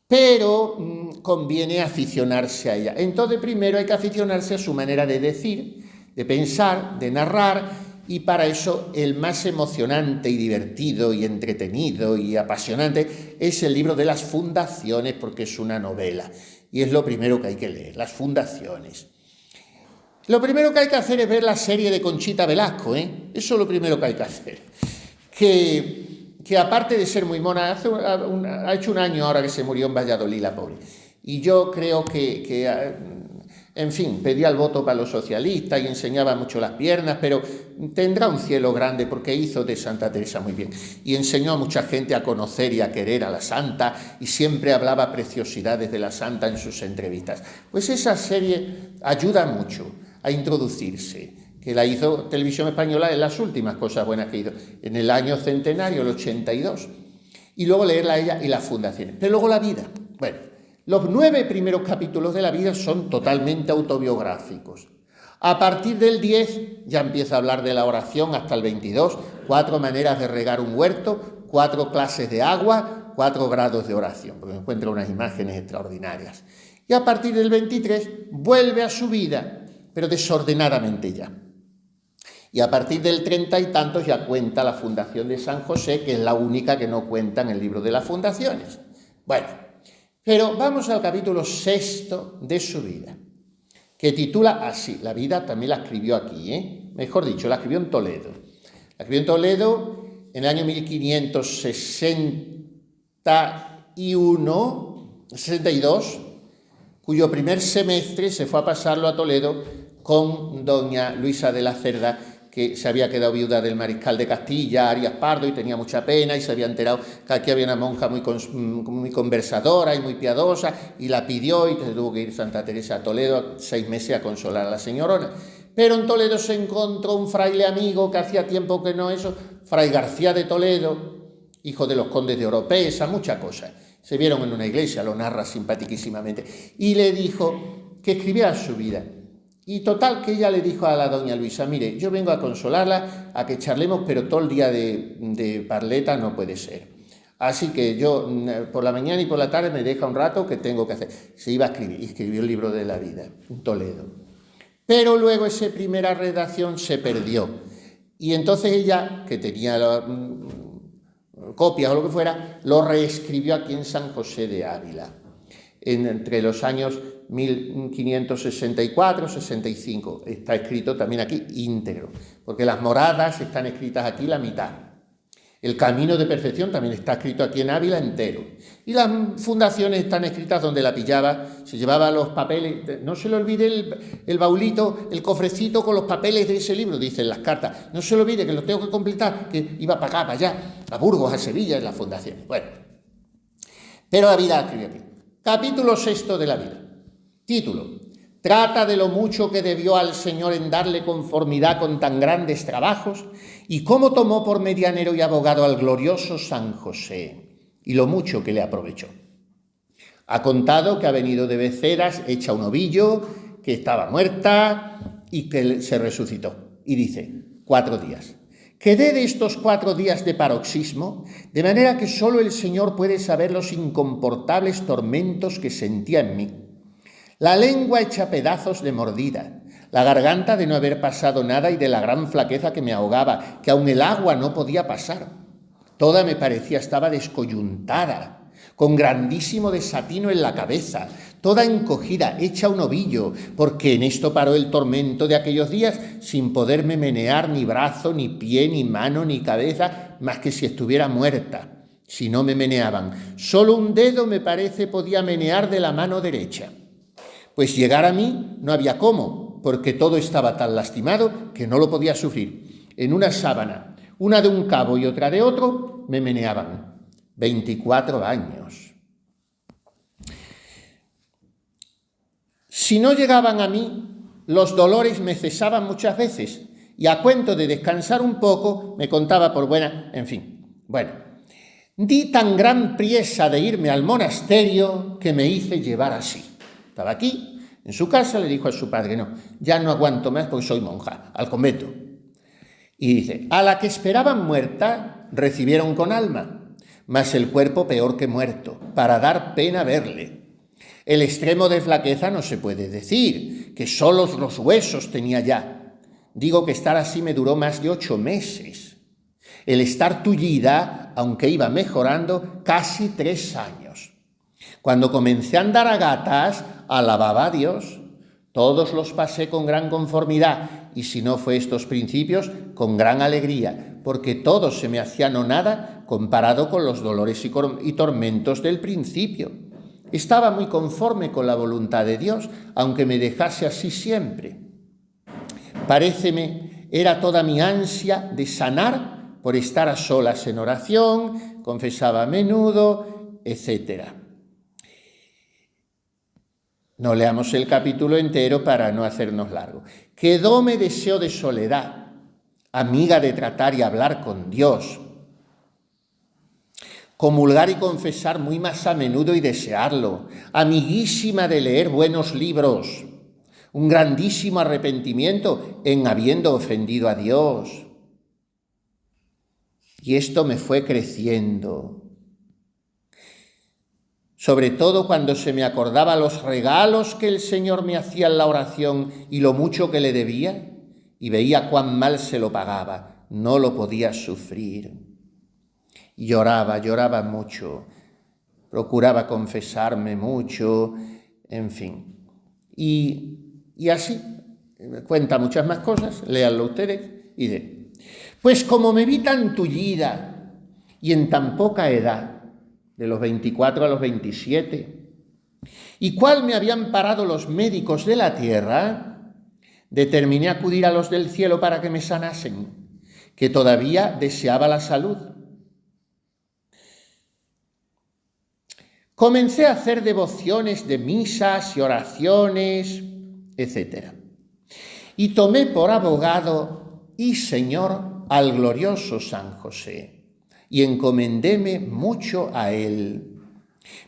Pero conviene aficionarse a ella. Entonces, primero hay que aficionarse a su manera de decir, de pensar, de narrar, y para eso el más emocionante y divertido y entretenido y apasionante es el libro de las Fundaciones, porque es una novela. Y es lo primero que hay que leer, las Fundaciones. Lo primero que hay que hacer es ver la serie de Conchita Velasco, Eso es lo primero que hay que hacer. Que aparte de ser muy mona, ha hecho un año ahora que se murió en Valladolid, la pobre. Y yo creo que en fin, pedía el voto para los socialistas y enseñaba mucho las piernas, pero tendrá un cielo grande porque hizo de Santa Teresa muy bien. Y enseñó a mucha gente a conocer y a querer a la santa y siempre hablaba preciosidades de la santa en sus entrevistas. Pues esa serie ayuda mucho a introducirse, que la hizo Televisión Española en las últimas cosas buenas que hizo, en el año centenario, el 82, y luego leerla a ella y las fundaciones. Pero luego la vida. Bueno, los 9 primeros capítulos de la vida son totalmente autobiográficos. A partir del 10 ya empieza a hablar de la oración hasta el 22, 4 maneras de regar un huerto, 4 clases de agua, 4 grados de oración, porque encuentra unas imágenes extraordinarias. Y a partir del 23 vuelve a su vida, pero desordenadamente ya. Y a partir del 30 y tantos ya cuenta la fundación de San José, que es la única que no cuenta en el libro de las fundaciones. Bueno, pero vamos al capítulo 6 de su vida, que titula así. La vida también la escribió aquí, Mejor dicho, la escribió en Toledo. La escribió en Toledo en el año 1562, cuyo primer semestre se fue a pasarlo a Toledo con doña Luisa de la Cerda, que se había quedado viuda del mariscal de Castilla, Arias Pardo, y tenía mucha pena, y se había enterado que aquí había una monja muy conversadora y muy piadosa, y la pidió, y tuvo que ir Santa Teresa a Toledo 6 meses a consolar a la señorona. Pero en Toledo se encontró un fraile amigo que hacía tiempo que no eso, Fray García de Toledo, hijo de los condes de Oropesa, muchas cosas. Se vieron en una iglesia, lo narra simpaticísimamente, y le dijo que escribiera su vida. Y total, que ella le dijo a la doña Luisa: mire, yo vengo a consolarla, a que charlemos, pero todo el día de parleta no puede ser. Así que yo por la mañana y por la tarde me deja un rato que tengo que hacer. Se iba a escribir, y escribió el libro de la vida, en Toledo. Pero luego esa primera redacción se perdió. Y entonces ella, que tenía copias o lo que fuera, lo reescribió aquí en San José de Ávila, entre los años 1564-65. Está escrito también aquí íntegro, porque las moradas están escritas aquí la mitad. El camino de perfección también está escrito aquí en Ávila entero. Y las fundaciones están escritas donde la pillaba, se llevaba los papeles, no se le olvide el baulito, el cofrecito con los papeles de ese libro, dicen las cartas. No se le olvide que lo tengo que completar, que iba para acá, para allá, a Burgos, a Sevilla, en la fundación. Bueno, pero la vida escribe aquí. Capítulo 6 de la vida. Título: trata de lo mucho que debió al Señor en darle conformidad con tan grandes trabajos y cómo tomó por medianero y abogado al glorioso San José y lo mucho que le aprovechó. Ha contado que ha venido de Beceras hecha un ovillo, que estaba muerta y que se resucitó. Y dice, 4 días. Quedé de estos 4 días de paroxismo, de manera que solo el Señor puede saber los incomportables tormentos que sentía en mí. La lengua hecha pedazos de mordida, la garganta de no haber pasado nada y de la gran flaqueza que me ahogaba, que aun el agua no podía pasar. Toda me parecía estaba descoyuntada, con grandísimo desatino en la cabeza, toda encogida, hecha un ovillo, porque en esto paró el tormento de aquellos días, sin poderme menear ni brazo, ni pie, ni mano, ni cabeza, más que si estuviera muerta, si no me meneaban. Solo un dedo, me parece, podía menear de la mano derecha. Pues llegar a mí no había cómo, porque todo estaba tan lastimado que no lo podía sufrir. En una sábana, una de un cabo y otra de otro, me meneaban. 24 años. Si no llegaban a mí, los dolores me cesaban muchas veces y a cuento de descansar un poco me contaba por buena, en fin. Bueno, di tan gran priesa de irme al monasterio que me hice llevar así. Estaba aquí, en su casa, le dijo a su padre, no, ya no aguanto más porque soy monja, al convento. Y dice, a la que esperaban muerta, recibieron con alma, mas el cuerpo peor que muerto, para dar pena verle. El extremo de flaqueza no se puede decir, que solo los huesos tenía ya. Digo que estar así me duró más de 8 meses. El estar tullida, aunque iba mejorando, casi 3 años. Cuando comencé a andar a gatas, alababa a Dios. Todos los pasé con gran conformidad y si no fue estos principios, con gran alegría, porque todo se me hacía no nada comparado con los dolores y tormentos del principio. Estaba muy conforme con la voluntad de Dios, aunque me dejase así siempre. Paréceme, era toda mi ansia de sanar por estar a solas en oración, confesaba a menudo, etc. No leamos el capítulo entero para no hacernos largo. Quedóme deseo de soledad, amiga de tratar y hablar con Dios, comulgar y confesar muy más a menudo y desearlo, amiguísima de leer buenos libros, un grandísimo arrepentimiento en habiendo ofendido a Dios. Y esto me fue creciendo. Sobre todo cuando se me acordaba los regalos que el Señor me hacía en la oración y lo mucho que le debía, y veía cuán mal se lo pagaba, no lo podía sufrir. Lloraba mucho, procuraba confesarme mucho, en fin. Y así, cuenta muchas más cosas, léanlo ustedes y de. Pues como me vi tan tullida y en tan poca edad, de los 24 a los 27, y cuál me habían parado los médicos de la tierra, determiné acudir a los del cielo para que me sanasen, que todavía deseaba la salud. Comencé a hacer devociones de misas y oraciones, etc. Y tomé por abogado y señor al glorioso San José, y encomendéme mucho a él.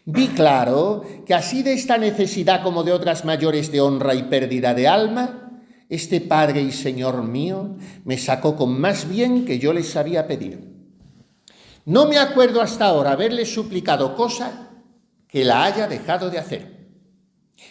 Vi claro que así de esta necesidad como de otras mayores de honra y pérdida de alma, este Padre y Señor mío me sacó con más bien que yo le sabía pedir. No me acuerdo hasta ahora haberle suplicado cosa que la haya dejado de hacer.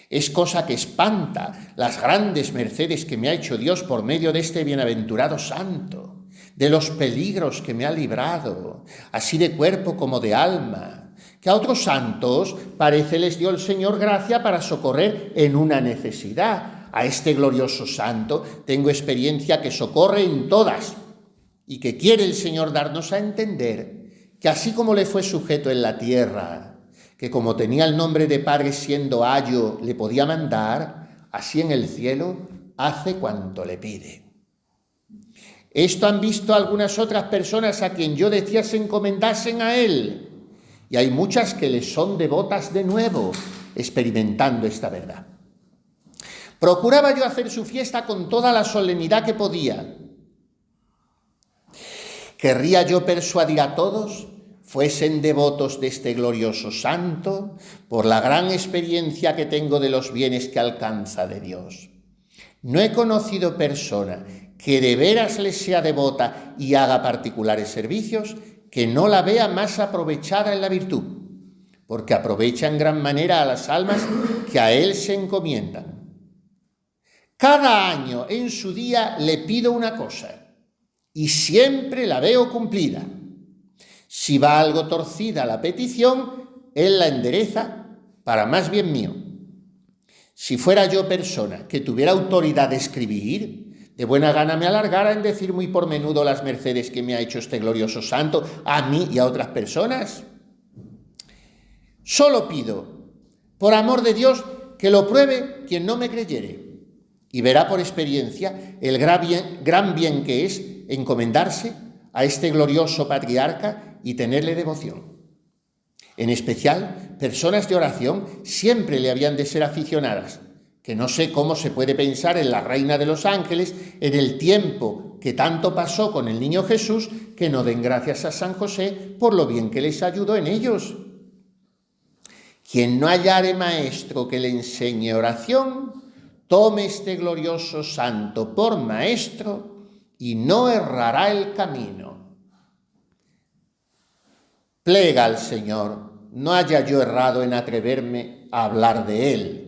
Es cosa que espanta las grandes mercedes que me ha hecho Dios por medio de este bienaventurado santo, de los peligros que me ha librado, así de cuerpo como de alma, que a otros santos parece les dio el Señor gracia para socorrer en una necesidad. A este glorioso santo tengo experiencia que socorre en todas, y que quiere el Señor darnos a entender que así como le fue sujeto en la tierra, que como tenía el nombre de Padre siendo ayo le podía mandar, así en el cielo hace cuanto le pide. Esto han visto algunas otras personas a quien yo decía se encomendasen a él, y hay muchas que le son devotas de nuevo, experimentando esta verdad. Procuraba yo hacer su fiesta con toda la solemnidad que podía. Querría yo persuadir a todos, fuesen devotos de este glorioso santo, por la gran experiencia que tengo de los bienes que alcanza de Dios. No he conocido persona que de veras le sea devota y haga particulares servicios, que no la vea más aprovechada en la virtud, porque aprovecha en gran manera a las almas que a él se encomiendan. Cada año en su día le pido una cosa, y siempre la veo cumplida. Si va algo torcida la petición, él la endereza para más bien mío. Si fuera yo persona que tuviera autoridad de escribir, de buena gana me alargara en decir muy por menudo las mercedes que me ha hecho este glorioso santo a mí y a otras personas. Solo pido, por amor de Dios, que lo pruebe quien no me creyere, y verá por experiencia el gran bien que es encomendarse a este glorioso patriarca y tenerle devoción. En especial, personas de oración siempre le habían de ser aficionadas, que no sé cómo se puede pensar en la Reina de los Ángeles en el tiempo que tanto pasó con el niño Jesús, que no den gracias a San José por lo bien que les ayudó en ellos. Quien no hallare maestro que le enseñe oración, tome este glorioso santo por maestro y no errará el camino. Plega al Señor, no haya yo errado en atreverme a hablar de él,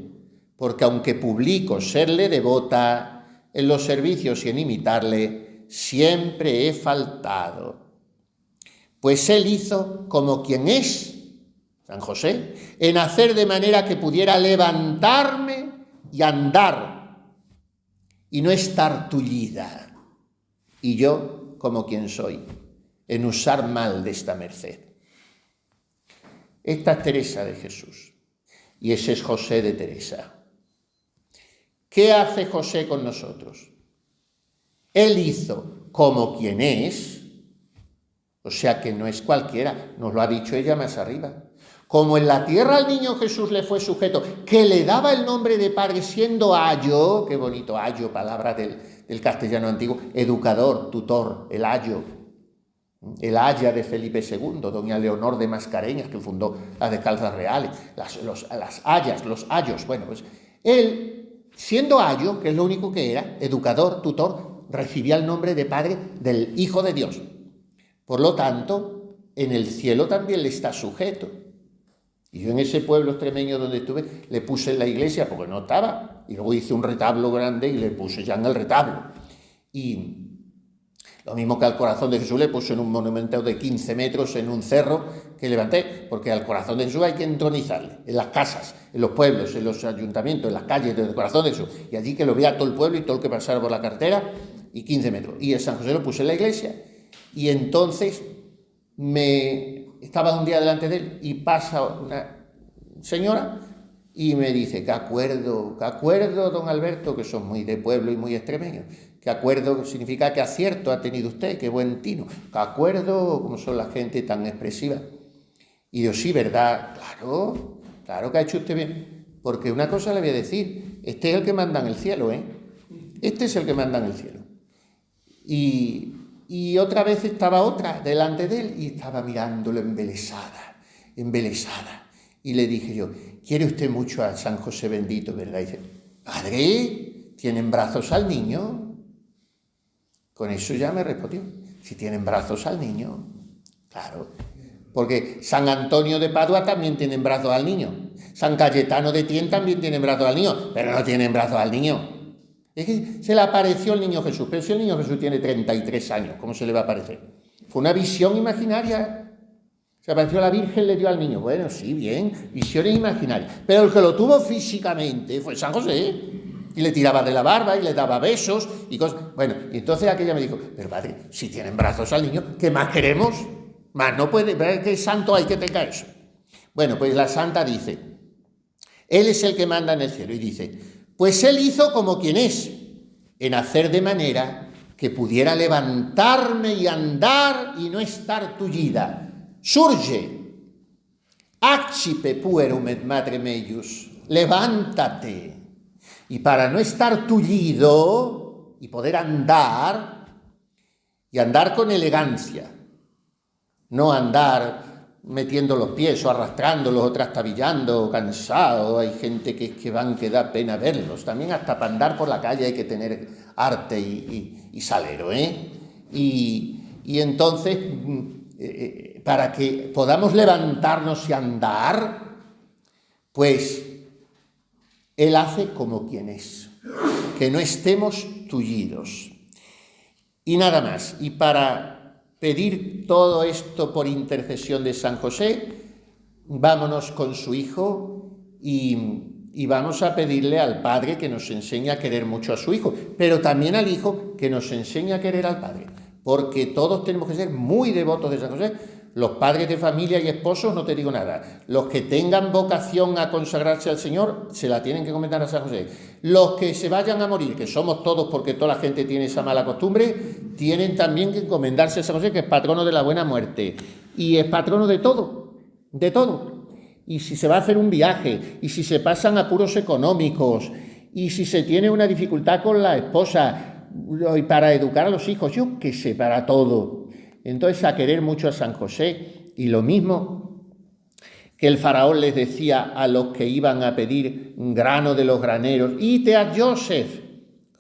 porque aunque publico serle devota, en los servicios y en imitarle, siempre he faltado. Pues él hizo como quien es, San José, en hacer de manera que pudiera levantarme y andar, y no estar tullida. Y yo, como quien soy, en usar mal de esta merced. Esta es Teresa de Jesús, y ese es José de Teresa. ¿Qué hace José con nosotros? Él hizo como quien es, o sea que no es cualquiera, nos lo ha dicho ella más arriba. Como en la tierra al niño Jesús le fue sujeto, que le daba el nombre de padre siendo ayo, qué bonito ayo, palabra del castellano antiguo, educador, tutor, el ayo, el aya de Felipe II, doña Leonor de Mascareñas, que fundó las Descalzas Reales, las ayas, los ayos, bueno, pues él, siendo ayo, que es lo único que era, educador, tutor, recibía el nombre de padre del Hijo de Dios. Por lo tanto, en el cielo también le está sujeto. Y yo en ese pueblo extremeño donde estuve, le puse en la iglesia porque no estaba. Y luego hice un retablo grande y le puse ya en el retablo. Y lo mismo que al corazón de Jesús le puse en un monumento de 15 metros en un cerro que levanté, porque al corazón de Jesús hay que entronizarle, en las casas, en los pueblos, en los ayuntamientos, en las calles del corazón de Jesús. Y allí que lo vea todo el pueblo y todo el que pasara por la carretera, y 15 metros. Y el San José lo puse en la iglesia. Y entonces estaba un día delante de él y pasa una señora y me dice, qué acuerdo, don Alberto, que son muy de pueblo y muy extremeños, qué acuerdo significa que acierto ha tenido usted, qué buen tino, qué acuerdo, como son la gente tan expresiva. Y yo, sí, ¿verdad? Claro que ha hecho usted bien, porque una cosa le voy a decir, este es el que manda en el cielo, este es el que manda en el cielo. Y otra vez estaba otra delante de él y estaba mirándolo embelesada. Y le dije yo, ¿quiere usted mucho a San José bendito, verdad? Y dice, padre, ¿tienen brazos al niño? Con eso ya me respondió, si tienen brazos al niño, claro. Porque San Antonio de Padua también tienen brazos al niño. San Cayetano de Tien también tienen brazos al niño, pero no tienen brazos al niño. Es que se le apareció el niño Jesús, pero si el niño Jesús tiene 33 años, ¿cómo se le va a aparecer? Fue una visión imaginaria. Se apareció la Virgen, le dio al niño. Bueno, sí, bien, visiones imaginarias. Pero el que lo tuvo físicamente fue San José. y le tiraba de la barba y le daba besos y cosas. Bueno, y entonces aquella me dijo, pero padre, si tienen brazos al niño, ¿qué más queremos? Más no puede, ¿qué santo hay que tenga eso? Bueno, pues la santa dice, él es el que manda en el cielo, y dice, pues él hizo como quien es, en hacer de manera que pudiera levantarme y andar y no estar tullida. Surge, accipe puerum et madre meius, levántate. Y para no estar tullido y poder andar, y andar con elegancia, no andar metiendo los pies o arrastrándolos o trastabillando o cansado. Hay gente que van que da pena verlos. También hasta para andar por la calle hay que tener arte y salero, ¿eh? Y entonces, para que podamos levantarnos y andar, pues él hace como quien es, que no estemos tullidos. Y nada más. Y para pedir todo esto por intercesión de San José, vámonos con su hijo y vamos a pedirle al Padre que nos enseñe a querer mucho a su hijo, pero también al hijo que nos enseñe a querer al Padre, porque todos tenemos que ser muy devotos de San José. Los padres de familia y esposos, no te digo nada. Los que tengan vocación a consagrarse al Señor, se la tienen que encomendar a San José. Los que se vayan a morir, que somos todos porque toda la gente tiene esa mala costumbre, tienen también que encomendarse a San José, que es patrono de la buena muerte. Y es patrono de todo, de todo. Y si se va a hacer un viaje, y si se pasan apuros económicos, y si se tiene una dificultad con la esposa, y para educar a los hijos, yo qué sé, para todo. Entonces, a querer mucho a San José, y lo mismo que el faraón les decía a los que iban a pedir grano de los graneros, ite a Joseph,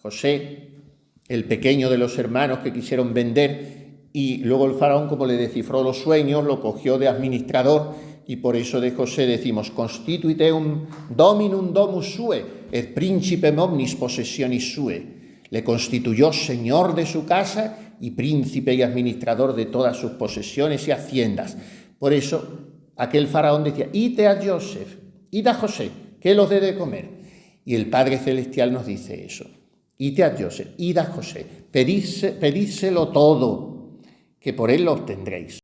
José, el pequeño de los hermanos que quisieron vender, y luego el faraón, como le descifró los sueños, lo cogió de administrador, y por eso de José decimos, constituiteum dominum domus sue, et principem omnis possessionis sue. Le constituyó señor de su casa y príncipe y administrador de todas sus posesiones y haciendas. Por eso, aquel faraón decía, id a Joseph, id a José, que los dé de comer. Y el Padre Celestial nos dice eso. Id a Joseph, id a José, pedídselo todo, que por él lo obtendréis.